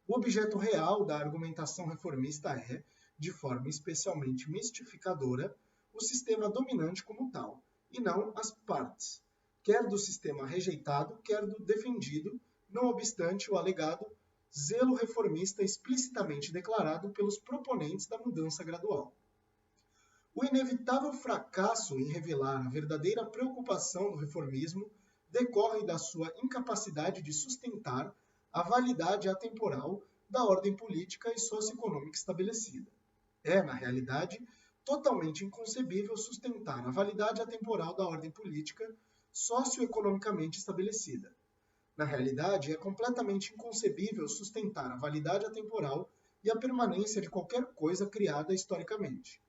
O objeto real da argumentação reformista é, de forma especialmente mistificadora, o sistema dominante como tal, e não as partes, quer do sistema rejeitado, quer do defendido, não obstante o alegado zelo reformista explicitamente declarado pelos proponentes da mudança gradual. O inevitável fracasso em revelar a verdadeira preocupação do reformismo decorre da sua incapacidade de sustentar a validade atemporal da ordem política e socioeconômica estabelecida. É, na realidade, totalmente inconcebível sustentar a validade atemporal da ordem política socioeconomicamente estabelecida. Na realidade, é completamente inconcebível sustentar a validade atemporal e a permanência de qualquer coisa criada historicamente.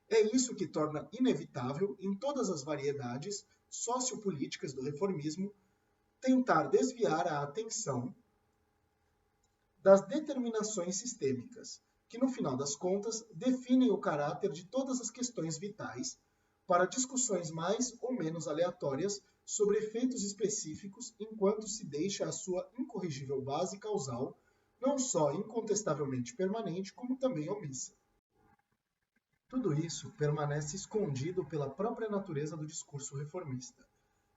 É isso que torna inevitável, em todas as variedades sociopolíticas do reformismo, tentar desviar a atenção das determinações sistêmicas, que no final das contas definem o caráter de todas as questões vitais, para discussões mais ou menos aleatórias sobre efeitos específicos, enquanto se deixa a sua incorrigível base causal não só incontestavelmente permanente, como também omissa. Tudo isso permanece escondido pela própria natureza do discurso reformista,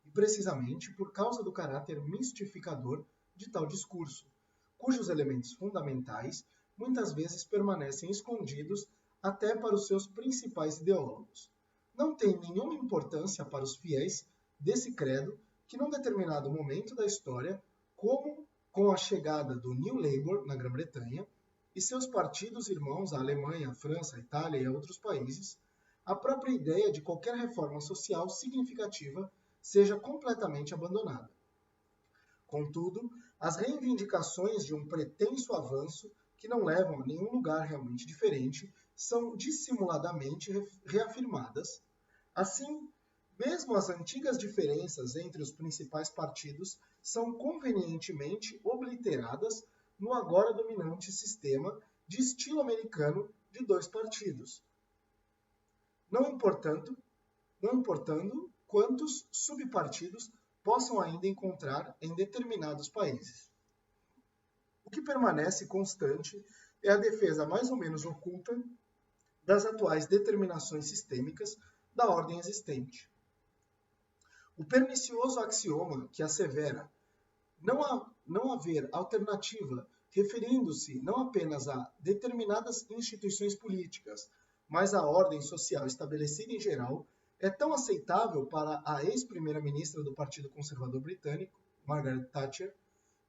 e precisamente por causa do caráter mistificador de tal discurso, cujos elementos fundamentais muitas vezes permanecem escondidos até para os seus principais ideólogos. Não tem nenhuma importância para os fiéis desse credo que, num determinado momento da história, como com a chegada do New Labour na Grã-Bretanha e seus partidos irmãos à Alemanha, à França, à Itália e a outros países, a própria ideia de qualquer reforma social significativa seja completamente abandonada. Contudo, as reivindicações de um pretenso avanço, que não levam a nenhum lugar realmente diferente, são dissimuladamente reafirmadas. Assim, mesmo as antigas diferenças entre os principais partidos são convenientemente obliteradas no agora dominante sistema de estilo americano de dois partidos, não importando quantos subpartidos possam ainda encontrar em determinados países. O que permanece constante é a defesa mais ou menos oculta das atuais determinações sistêmicas da ordem existente. O pernicioso axioma que assevera não haver alternativa, referindo-se não apenas a determinadas instituições políticas, mas à ordem social estabelecida em geral, é tão aceitável para a ex-primeira-ministra do Partido Conservador Britânico, Margaret Thatcher,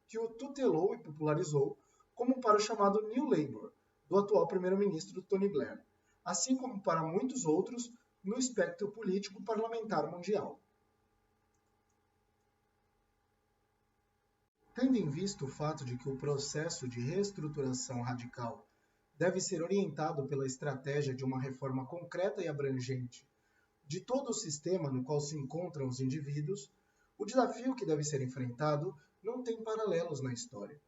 que o tutelou e popularizou, como para o chamado New Labour, do atual primeiro-ministro Tony Blair, assim como para muitos outros no espectro político parlamentar mundial. Tendo em vista o fato de que o processo de reestruturação radical deve ser orientado pela estratégia de uma reforma concreta e abrangente de todo o sistema no qual se encontram os indivíduos, o desafio que deve ser enfrentado não tem paralelos na história,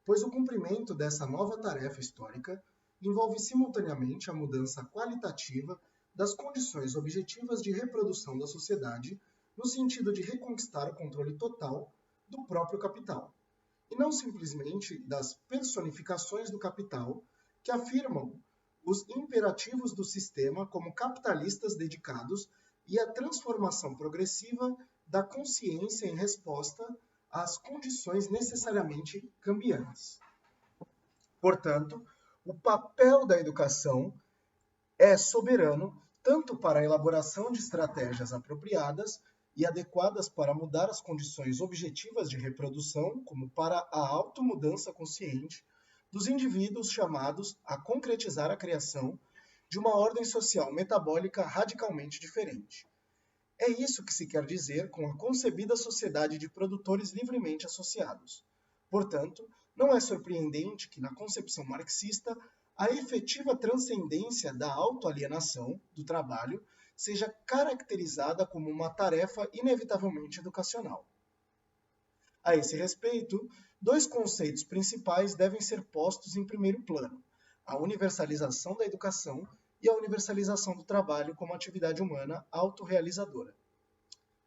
pois o cumprimento dessa nova tarefa histórica envolve simultaneamente a mudança qualitativa das condições objetivas de reprodução da sociedade, no sentido de reconquistar o controle total do próprio capital, e não simplesmente das personificações do capital que afirmam os imperativos do sistema como capitalistas dedicados e a transformação progressiva da consciência em resposta às condições necessariamente cambiantes. Portanto, o papel da educação é soberano tanto para a elaboração de estratégias apropriadas e adequadas para mudar as condições objetivas de reprodução, como para a automudança consciente dos indivíduos chamados a concretizar a criação de uma ordem social metabólica radicalmente diferente. É isso que se quer dizer com a concebida sociedade de produtores livremente associados. Portanto, não é surpreendente que, na concepção marxista, a efetiva transcendência da autoalienação do trabalho seja caracterizada como uma tarefa inevitavelmente educacional. A esse respeito, dois conceitos principais devem ser postos em primeiro plano: a universalização da educação e a universalização do trabalho como atividade humana autorrealizadora.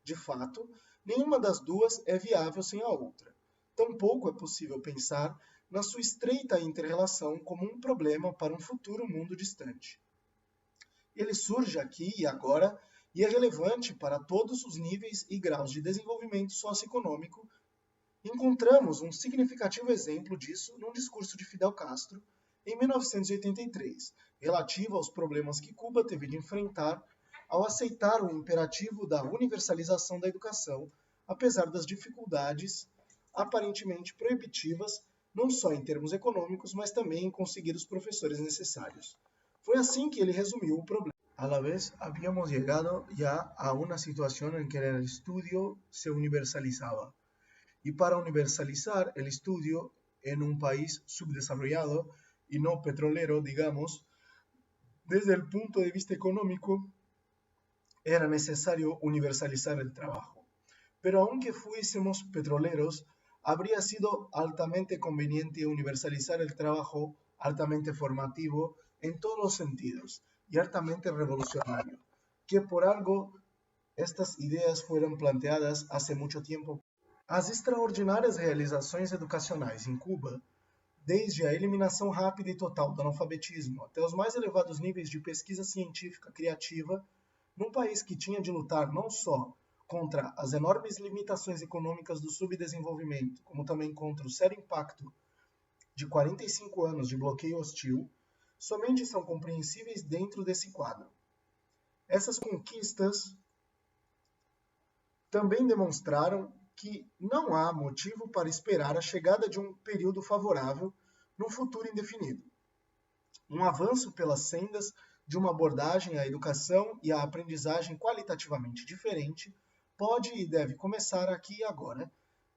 De fato, Nenhuma das duas é viável sem a outra. Tampouco é possível pensar na sua estreita inter-relação como um problema para um futuro mundo distante. Ele surge aqui e agora e é relevante para todos os níveis e graus de desenvolvimento socioeconômico. Encontramos um significativo exemplo disso num discurso de Fidel Castro, em 1983, relativo aos problemas que Cuba teve de enfrentar ao aceitar o imperativo da universalização da educação, apesar das dificuldades aparentemente proibitivas, não só em termos econômicos, mas também em conseguir os professores necessários. Foi assim que ele resumiu o problema. A la vez, habíamos llegado ya a una situación en que el estudio se universalizaba. Y para universalizar el estudio en un país subdesarrollado y no petrolero, digamos, desde el punto de vista económico, era necesario universalizar el trabajo. Pero aunque fuésemos petroleros, habría sido altamente conveniente universalizar el trabajo altamente formativo en todos los sentidos y altamente revolucionario, que por algo estas ideas fueron planteadas hace mucho tiempo. As extraordinárias realizações educacionais em Cuba, desde a eliminação rápida e total do analfabetismo até os mais elevados níveis de pesquisa científica criativa, num país que tinha de lutar não só contra as enormes limitações econômicas do subdesenvolvimento, como também contra o sério impacto de 45 anos de bloqueio hostil, somente são compreensíveis dentro desse quadro. Essas conquistas também demonstraram que não há motivo para esperar a chegada de um período favorável num futuro indefinido. Um avanço pelas sendas de uma abordagem à educação e à aprendizagem qualitativamente diferente pode e deve começar aqui e agora,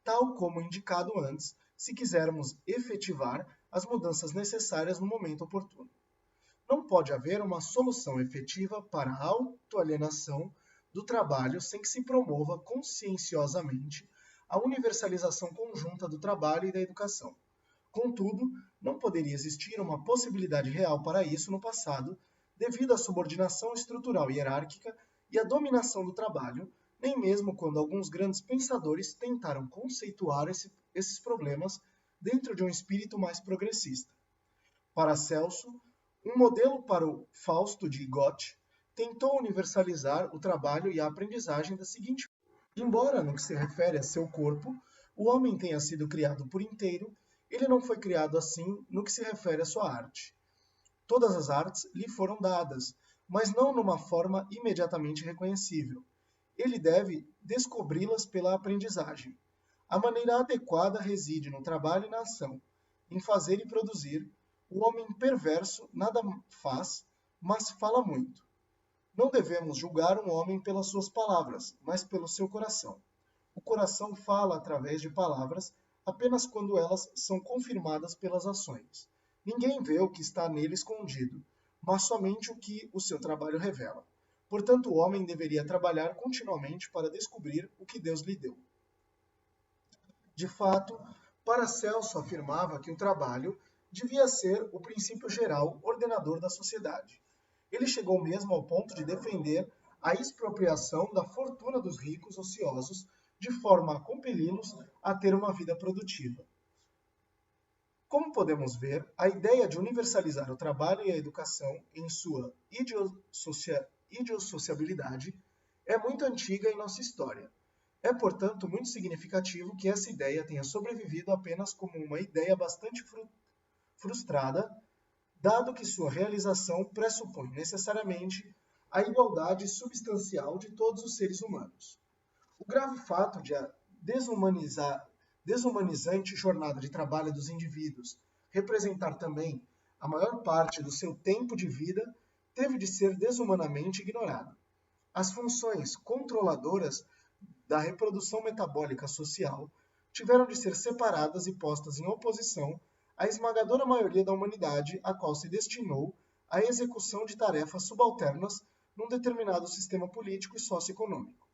tal como indicado antes, se quisermos efetivar as mudanças necessárias no momento oportuno. Não pode haver uma solução efetiva para a autoalienação do trabalho sem que se promova conscienciosamente a universalização conjunta do trabalho e da educação. Contudo, não poderia existir uma possibilidade real para isso no passado, devido à subordinação estrutural e hierárquica e à dominação do trabalho, nem mesmo quando alguns grandes pensadores tentaram conceituar esses problemas dentro de um espírito mais progressista. Paracelso, um modelo para o Fausto de Goethe, tentou universalizar o trabalho e a aprendizagem da seguinte forma. Embora, no que se refere a seu corpo, o homem tenha sido criado por inteiro, ele não foi criado assim no que se refere à sua arte. Todas as artes lhe foram dadas, mas não numa forma imediatamente reconhecível. Ele deve descobri-las pela aprendizagem. A maneira adequada reside no trabalho e na ação, em fazer e produzir. O homem perverso nada faz, mas fala muito. Não devemos julgar um homem pelas suas palavras, mas pelo seu coração. O coração fala através de palavras apenas quando elas são confirmadas pelas ações. Ninguém vê o que está nele escondido, mas somente o que o seu trabalho revela. Portanto, o homem deveria trabalhar continuamente para descobrir o que Deus lhe deu. De fato, Paracelso afirmava que o trabalho devia ser o princípio geral ordenador da sociedade. Ele chegou mesmo ao ponto de defender a expropriação da fortuna dos ricos ociosos, de forma a compeli-los a ter uma vida produtiva. Como podemos ver, a ideia de universalizar o trabalho e a educação em sua idiosociabilidade é muito antiga em nossa história. É, portanto, muito significativo que essa ideia tenha sobrevivido apenas como uma ideia bastante frustrada, dado que sua realização pressupõe necessariamente a igualdade substancial de todos os seres humanos. O grave fato de a desumanizante jornada de trabalho dos indivíduos representar também a maior parte do seu tempo de vida teve de ser desumanamente ignorado. As funções controladoras da reprodução metabólica social tiveram de ser separadas e postas em oposição à esmagadora maioria da humanidade, a qual se destinou à execução de tarefas subalternas num determinado sistema político e socioeconômico.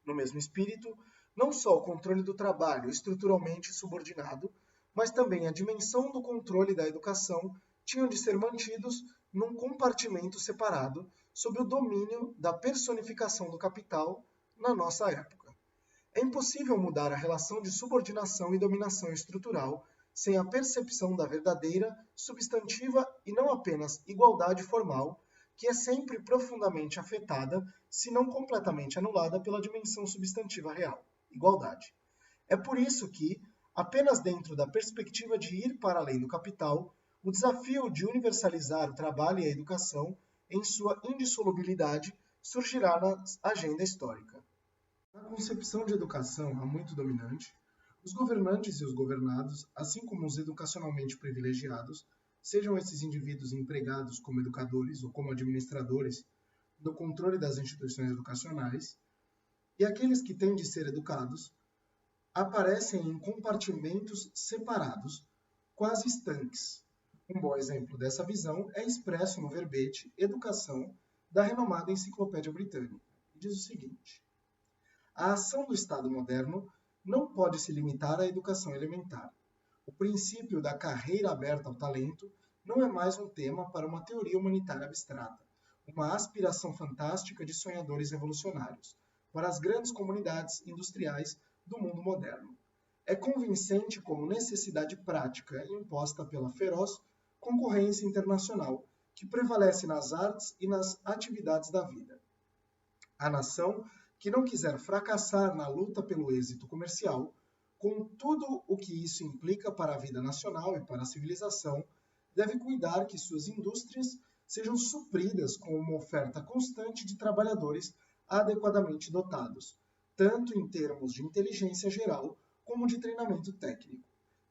No mesmo espírito, não só o controle do trabalho estruturalmente subordinado, mas também a dimensão do controle da educação tinham de ser mantidos num compartimento separado sob o domínio da personificação do capital na nossa época. É impossível mudar a relação de subordinação e dominação estrutural sem a percepção da verdadeira, substantiva e não apenas igualdade formal, que é sempre profundamente afetada, se não completamente anulada pela dimensão substantiva real, igualdade. É por isso que, apenas dentro da perspectiva de ir para além do capital, o desafio de universalizar o trabalho e a educação, em sua indissolubilidade, surgirá na agenda histórica. Na concepção de educação há muito dominante, os governantes e os governados, assim como os educacionalmente privilegiados, sejam esses indivíduos empregados como educadores ou como administradores no controle das instituições educacionais, e aqueles que têm de ser educados, aparecem em compartimentos separados, quase estanques. Um bom exemplo dessa visão é expresso no verbete Educação da renomada Enciclopédia Britânica. Diz o seguinte: a ação do Estado moderno não pode se limitar à educação elementar. O princípio da carreira aberta ao talento não é mais um tema para uma teoria humanitária abstrata, uma aspiração fantástica de sonhadores revolucionários, para as grandes comunidades industriais do mundo moderno. É convincente como necessidade prática imposta pela feroz concorrência internacional que prevalece nas artes e nas atividades da vida. A nação que não quiser fracassar na luta pelo êxito comercial, com tudo o que isso implica para a vida nacional e para a civilização, deve cuidar que suas indústrias sejam supridas com uma oferta constante de trabalhadores adequadamente dotados, tanto em termos de inteligência geral como de treinamento técnico.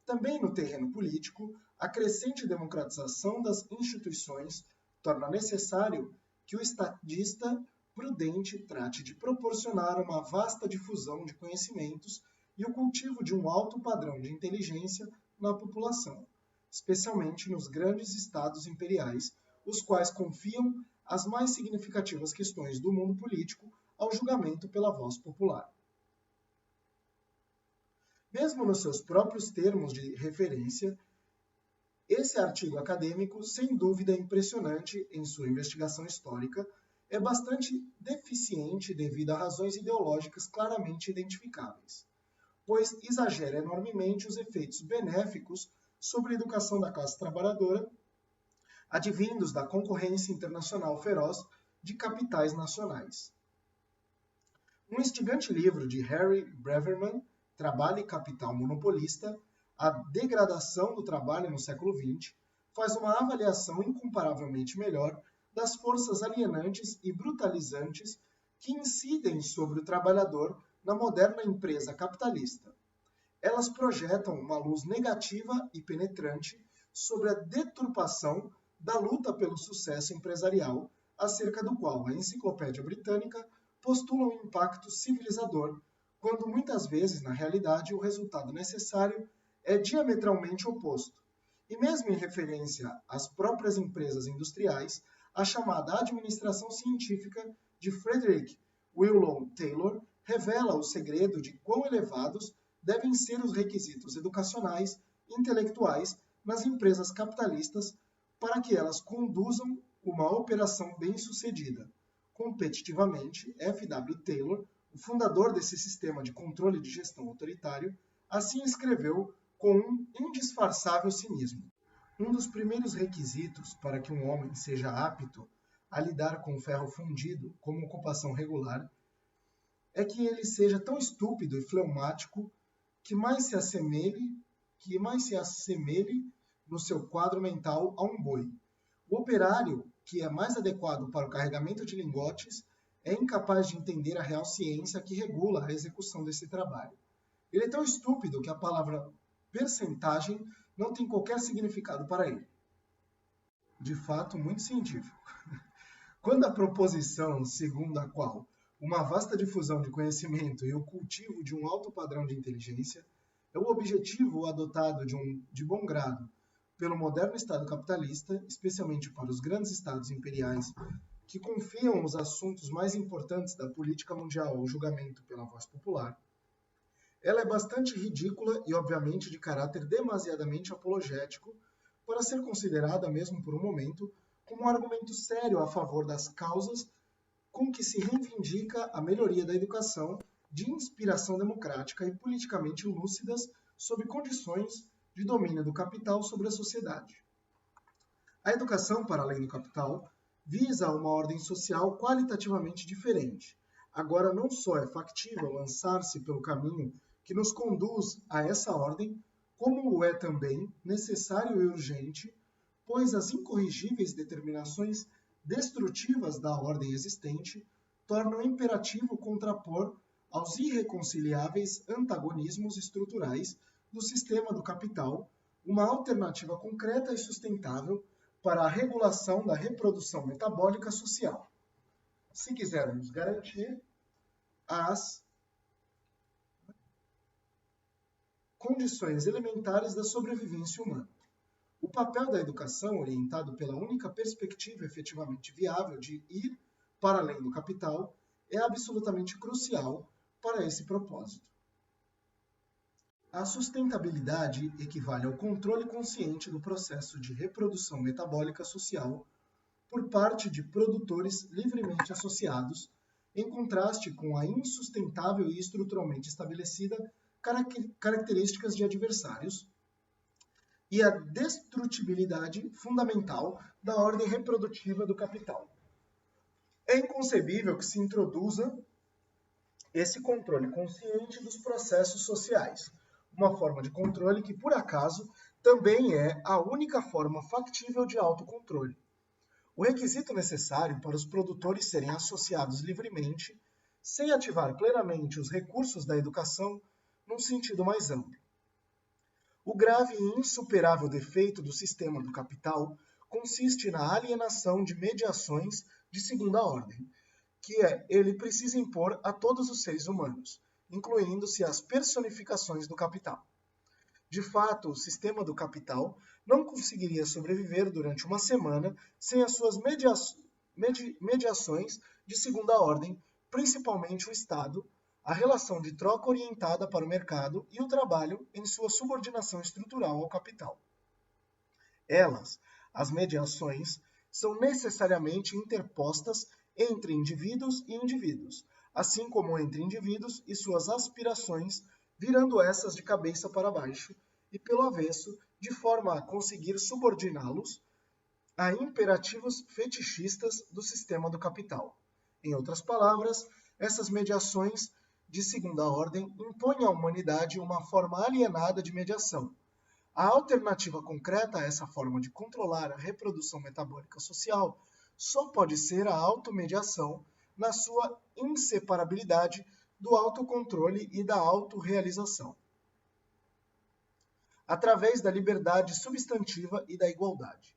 Também no terreno político, a crescente democratização das instituições torna necessário que o estadista prudente trate de proporcionar uma vasta difusão de conhecimentos e o cultivo de um alto padrão de inteligência na população, especialmente nos grandes estados imperiais, os quais confiam as mais significativas questões do mundo político ao julgamento pela voz popular. Mesmo nos seus próprios termos de referência, esse artigo acadêmico, sem dúvida impressionante em sua investigação histórica, é bastante deficiente devido a razões ideológicas claramente identificáveis, pois exagera enormemente os efeitos benéficos sobre a educação da classe trabalhadora, advindos da concorrência internacional feroz de capitais nacionais. No instigante livro de Harry Breverman, Trabalho e Capital Monopolista, A Degradação do Trabalho no Século XX, faz uma avaliação incomparavelmente melhor das forças alienantes e brutalizantes que incidem sobre o trabalhador na moderna empresa capitalista. Elas projetam uma luz negativa e penetrante sobre a deturpação da luta pelo sucesso empresarial, acerca do qual a Enciclopédia Britânica postula um impacto civilizador, quando muitas vezes, na realidade, o resultado necessário é diametralmente oposto. E mesmo em referência às próprias empresas industriais, a chamada administração científica de Frederick Willow Taylor revela o segredo de quão elevados devem ser os requisitos educacionais e intelectuais nas empresas capitalistas para que elas conduzam uma operação bem-sucedida. Competitivamente, F. W. Taylor, o fundador desse sistema de controle de gestão autoritário, assim escreveu com um indisfarçável cinismo. Um dos primeiros requisitos para que um homem seja apto a lidar com ferro fundido como ocupação regular é que ele seja tão estúpido e fleumático que mais se assemelhe no seu quadro mental a um boi. O operário, que é mais adequado para o carregamento de lingotes, é incapaz de entender a real ciência que regula a execução desse trabalho. Ele é tão estúpido que a palavra percentagem não tem qualquer significado para ele. De fato, muito científico. Quando a proposição segundo a qual uma vasta difusão de conhecimento e o cultivo de um alto padrão de inteligência é o objetivo adotado de bom grado pelo moderno Estado capitalista, especialmente para os grandes Estados imperiais, que confiam os assuntos mais importantes da política mundial ao julgamento pela voz popular, ela é bastante ridícula e, obviamente, de caráter demasiadamente apologético para ser considerada, mesmo por um momento, como um argumento sério a favor das causas com que se reivindica a melhoria da educação de inspiração democrática e politicamente lúcidas sob condições de domínio do capital sobre a sociedade. A educação para além do capital visa uma ordem social qualitativamente diferente. Agora não só é factível lançar-se pelo caminho que nos conduz a essa ordem, como é também necessário e urgente, pois as incorrigíveis determinações destrutivas da ordem existente tornam imperativo contrapor aos irreconciliáveis antagonismos estruturais do sistema do capital uma alternativa concreta e sustentável para a regulação da reprodução metabólica social, se quisermos garantir as condições elementares da sobrevivência humana. O papel da educação, orientado pela única perspectiva efetivamente viável de ir para além do capital, é absolutamente crucial para esse propósito. A sustentabilidade equivale ao controle consciente do processo de reprodução metabólica social por parte de produtores livremente associados, em contraste com a insustentável e estruturalmente estabelecida características de adversários e a destrutibilidade fundamental da ordem reprodutiva do capital. É inconcebível que se introduza esse controle consciente dos processos sociais, uma forma de controle que, por acaso, também é a única forma factível de autocontrole. O requisito necessário para os produtores serem associados livremente, sem ativar plenamente os recursos da educação num sentido mais amplo. O grave e insuperável defeito do sistema do capital consiste na alienação de mediações de segunda ordem, que ele precisa impor a todos os seres humanos, incluindo-se as personificações do capital. De fato, o sistema do capital não conseguiria sobreviver durante uma semana sem as suas mediações de segunda ordem, principalmente o Estado, a relação de troca orientada para o mercado e o trabalho em sua subordinação estrutural ao capital. Elas, as mediações, são necessariamente interpostas entre indivíduos e indivíduos, assim como entre indivíduos e suas aspirações, virando essas de cabeça para baixo e pelo avesso, de forma a conseguir subordiná-los a imperativos fetichistas do sistema do capital. Em outras palavras, essas mediações de segunda ordem impõem à humanidade uma forma alienada de mediação. A alternativa concreta a essa forma de controlar a reprodução metabólica social só pode ser a automediação na sua inseparabilidade do autocontrole e da autorrealização, através da liberdade substantiva e da igualdade,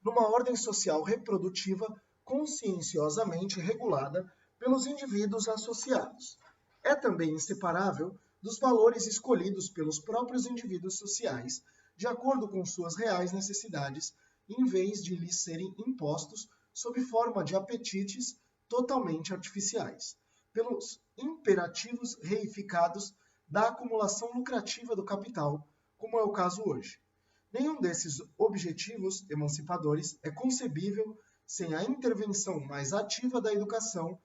numa ordem social reprodutiva conscienciosamente regulada pelos indivíduos associados. É também inseparável dos valores escolhidos pelos próprios indivíduos sociais, de acordo com suas reais necessidades, em vez de lhes serem impostos sob forma de apetites totalmente artificiais, pelos imperativos reificados da acumulação lucrativa do capital, como é o caso hoje. Nenhum desses objetivos emancipadores é concebível sem a intervenção mais ativa da educação,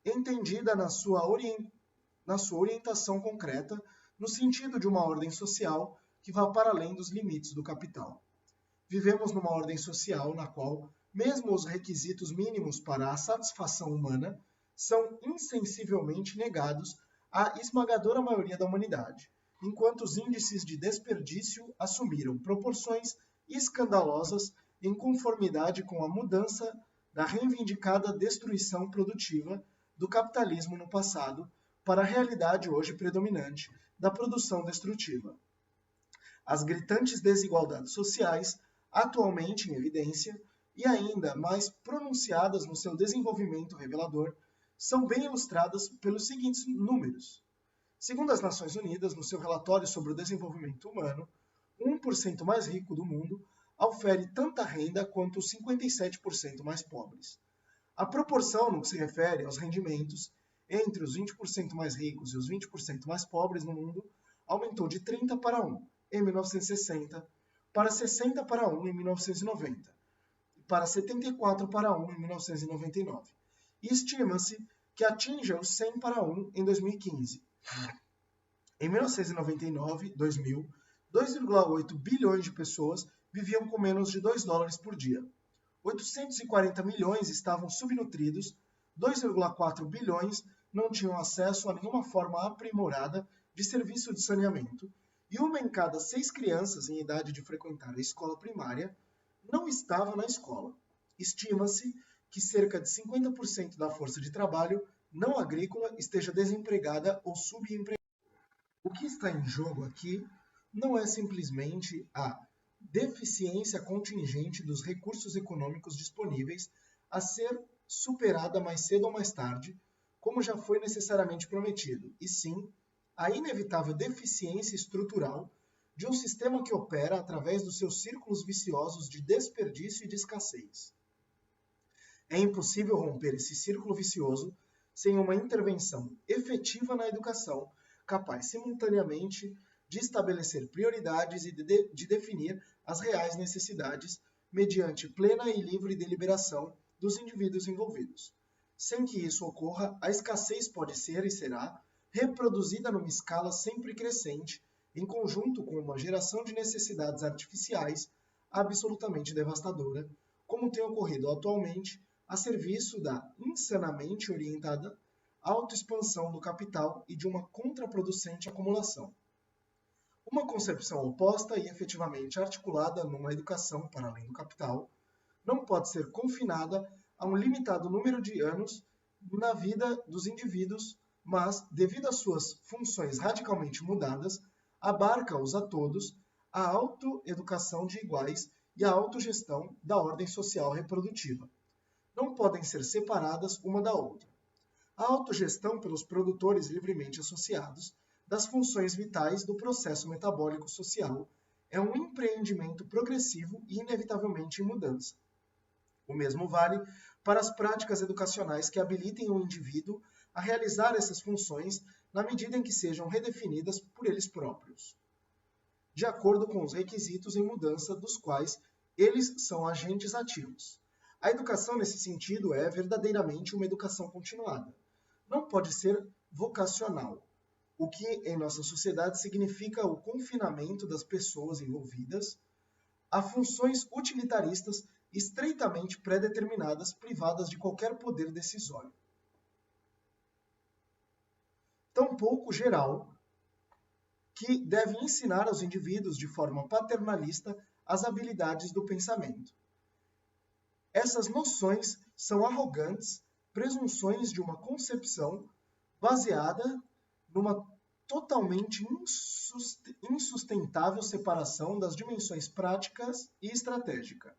entendida na sua orientação concreta, no sentido de uma ordem social que vá para além dos limites do capital. Vivemos numa ordem social na qual, mesmo os requisitos mínimos para a satisfação humana são insensivelmente negados à esmagadora maioria da humanidade, enquanto os índices de desperdício assumiram proporções escandalosas em conformidade com a mudança da reivindicada destruição produtiva do capitalismo no passado para a realidade hoje predominante da produção destrutiva. As gritantes desigualdades sociais, atualmente em evidência, e ainda mais pronunciadas no seu desenvolvimento revelador, são bem ilustradas pelos seguintes números. Segundo as Nações Unidas, no seu relatório sobre o desenvolvimento humano, o 1% mais rico do mundo ofere tanta renda quanto os 57% mais pobres. A proporção no que se refere aos rendimentos entre os 20% mais ricos e os 20% mais pobres no mundo aumentou de 30 para 1 em 1960, para 60 para 1 em 1990, e para 74 para 1 em 1999. E estima-se que atinja o 100 para 1 em 2015. Em 1999, 2000, 2,8 bilhões de pessoas viviam com menos de $2 por dia. 840 milhões estavam subnutridos, 2,4 bilhões não tinham acesso a nenhuma forma aprimorada de serviço de saneamento, e 1 em cada 6 crianças em idade de frequentar a escola primária não estava na escola. Estima-se que cerca de 50% da força de trabalho não agrícola esteja desempregada ou subempregada. O que está em jogo aqui não é simplesmente a deficiência contingente dos recursos econômicos disponíveis a ser superada mais cedo ou mais tarde, como já foi necessariamente prometido, e sim a inevitável deficiência estrutural de um sistema que opera através dos seus círculos viciosos de desperdício e de escassez. É impossível romper esse círculo vicioso sem uma intervenção efetiva na educação, capaz simultaneamente de estabelecer prioridades e de definir as reais necessidades mediante plena e livre deliberação dos indivíduos envolvidos. Sem que isso ocorra, a escassez pode ser e será reproduzida numa escala sempre crescente, em conjunto com uma geração de necessidades artificiais absolutamente devastadora, como tem ocorrido atualmente a serviço da insanamente orientada autoexpansão do capital e de uma contraproducente acumulação. Uma concepção oposta e efetivamente articulada numa educação para além do capital não pode ser confinada a um limitado número de anos na vida dos indivíduos, mas, devido às suas funções radicalmente mudadas, abarca-os a todos a autoeducação de iguais e a autogestão da ordem social reprodutiva. Não podem ser separadas uma da outra. A autogestão pelos produtores livremente associados das funções vitais do processo metabólico social é um empreendimento progressivo e inevitavelmente em mudança. O mesmo vale para as práticas educacionais que habilitem o indivíduo a realizar essas funções na medida em que sejam redefinidas por eles próprios, de acordo com os requisitos em mudança dos quais eles são agentes ativos. A educação, nesse sentido, é verdadeiramente uma educação continuada. Não pode ser vocacional, o que em nossa sociedade significa o confinamento das pessoas envolvidas a funções utilitaristas estreitamente pré-determinadas, privadas de qualquer poder decisório. Tampouco geral, que deve ensinar aos indivíduos de forma paternalista as habilidades do pensamento. Essas noções são arrogantes presunções de uma concepção baseada numa totalmente insustentável separação das dimensões práticas e estratégica.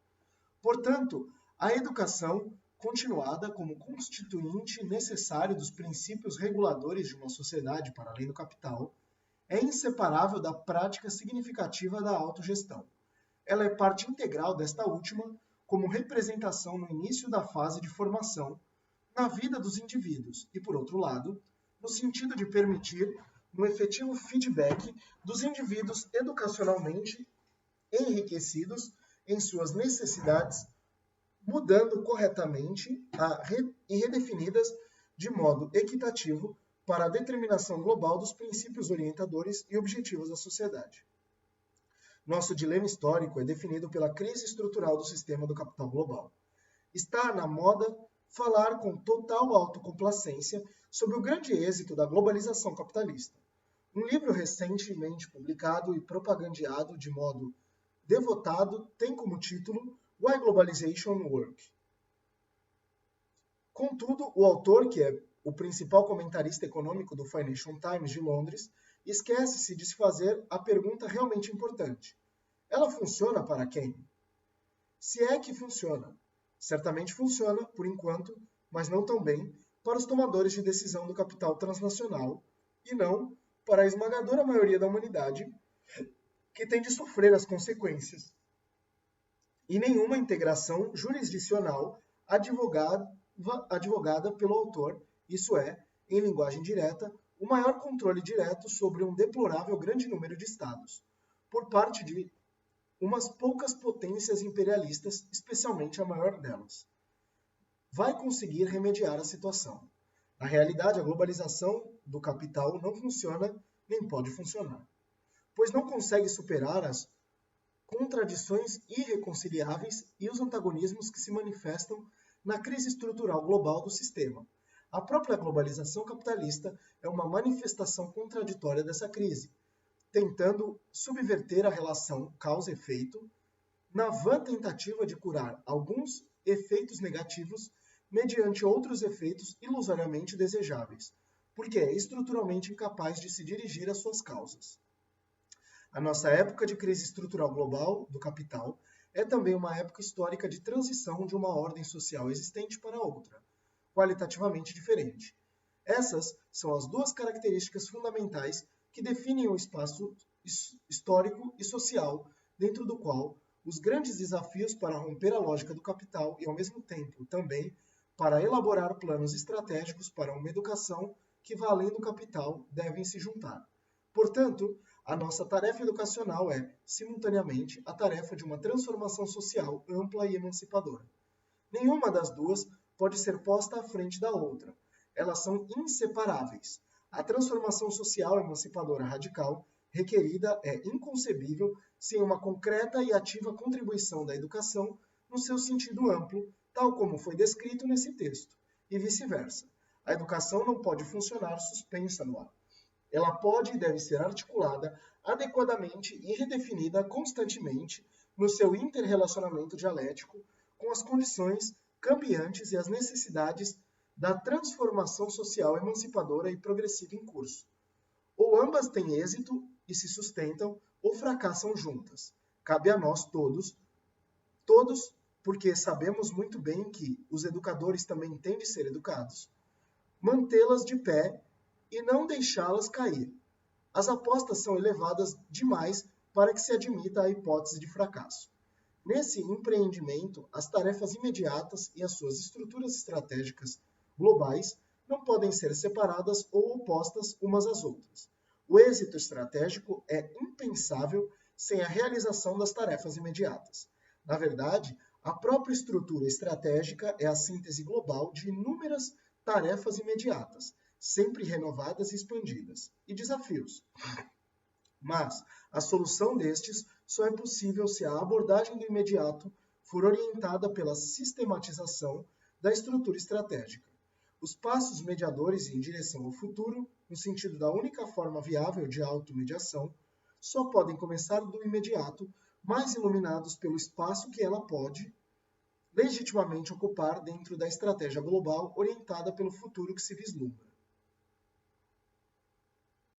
Portanto, a educação, continuada como constituinte necessário dos princípios reguladores de uma sociedade para além do capital, é inseparável da prática significativa da autogestão. Ela é parte integral desta última, como representação no início da fase de formação na vida dos indivíduos e, por outro lado, no sentido de permitir um efetivo feedback dos indivíduos educacionalmente enriquecidos em suas necessidades, mudando corretamente e redefinidas de modo equitativo para a determinação global dos princípios orientadores e objetivos da sociedade. Nosso dilema histórico é definido pela crise estrutural do sistema do capital global. Está na moda falar com total autocomplacência sobre o grande êxito da globalização capitalista. Um livro recentemente publicado e propagandeado de modo devotado tem como título Why Globalization Works. Contudo, o autor, que é o principal comentarista econômico do Financial Times de Londres, esquece-se de se fazer a pergunta realmente importante. Ela funciona para quem? Se é que funciona. Certamente funciona, por enquanto, mas não tão bem, para os tomadores de decisão do capital transnacional e não para a esmagadora maioria da humanidade que tem de sofrer as consequências. E nenhuma integração jurisdicional advogada pelo autor, isso é, em linguagem direta, o maior controle direto sobre um deplorável grande número de estados, por parte de umas poucas potências imperialistas, especialmente a maior delas. Vai conseguir remediar a situação. Na realidade, a globalização do capital não funciona nem pode funcionar, pois não consegue superar as contradições irreconciliáveis e os antagonismos que se manifestam na crise estrutural global do sistema. A própria globalização capitalista é uma manifestação contraditória dessa crise, tentando subverter a relação causa-efeito na vã tentativa de curar alguns efeitos negativos mediante outros efeitos ilusoriamente desejáveis, porque é estruturalmente incapaz de se dirigir às suas causas. A nossa época de crise estrutural global do capital é também uma época histórica de transição de uma ordem social existente para outra, qualitativamente diferente. Essas são as duas características fundamentais que definem o espaço histórico e social dentro do qual os grandes desafios para romper a lógica do capital e, ao mesmo tempo, também para elaborar planos estratégicos para uma educação que vá além do capital devem se juntar. Portanto, a nossa tarefa educacional é, simultaneamente, a tarefa de uma transformação social ampla e emancipadora. Nenhuma das duas pode ser posta à frente da outra. Elas são inseparáveis. A transformação social emancipadora radical requerida é inconcebível sem uma concreta e ativa contribuição da educação no seu sentido amplo, tal como foi descrito nesse texto, e vice-versa. A educação não pode funcionar suspensa no ar. Ela pode e deve ser articulada adequadamente e redefinida constantemente no seu interrelacionamento dialético com as condições cambiantes e as necessidades da transformação social emancipadora e progressiva em curso. Ou ambas têm êxito e se sustentam, ou fracassam juntas. Cabe a nós todos, porque sabemos muito bem que os educadores também têm de ser educados, mantê-las de pé e não deixá-las cair. As apostas são elevadas demais para que se admita a hipótese de fracasso. Nesse empreendimento, as tarefas imediatas e as suas estruturas estratégicas globais não podem ser separadas ou opostas umas às outras. O êxito estratégico é impensável sem a realização das tarefas imediatas. Na verdade, a própria estrutura estratégica é a síntese global de inúmeras tarefas imediatas, sempre renovadas e expandidas, e desafios. Mas a solução destes só é possível se a abordagem do imediato for orientada pela sistematização da estrutura estratégica. Os passos mediadores em direção ao futuro, no sentido da única forma viável de automediação, só podem começar do imediato, mais iluminados pelo espaço que ela pode legitimamente ocupar dentro da estratégia global orientada pelo futuro que se vislumbra.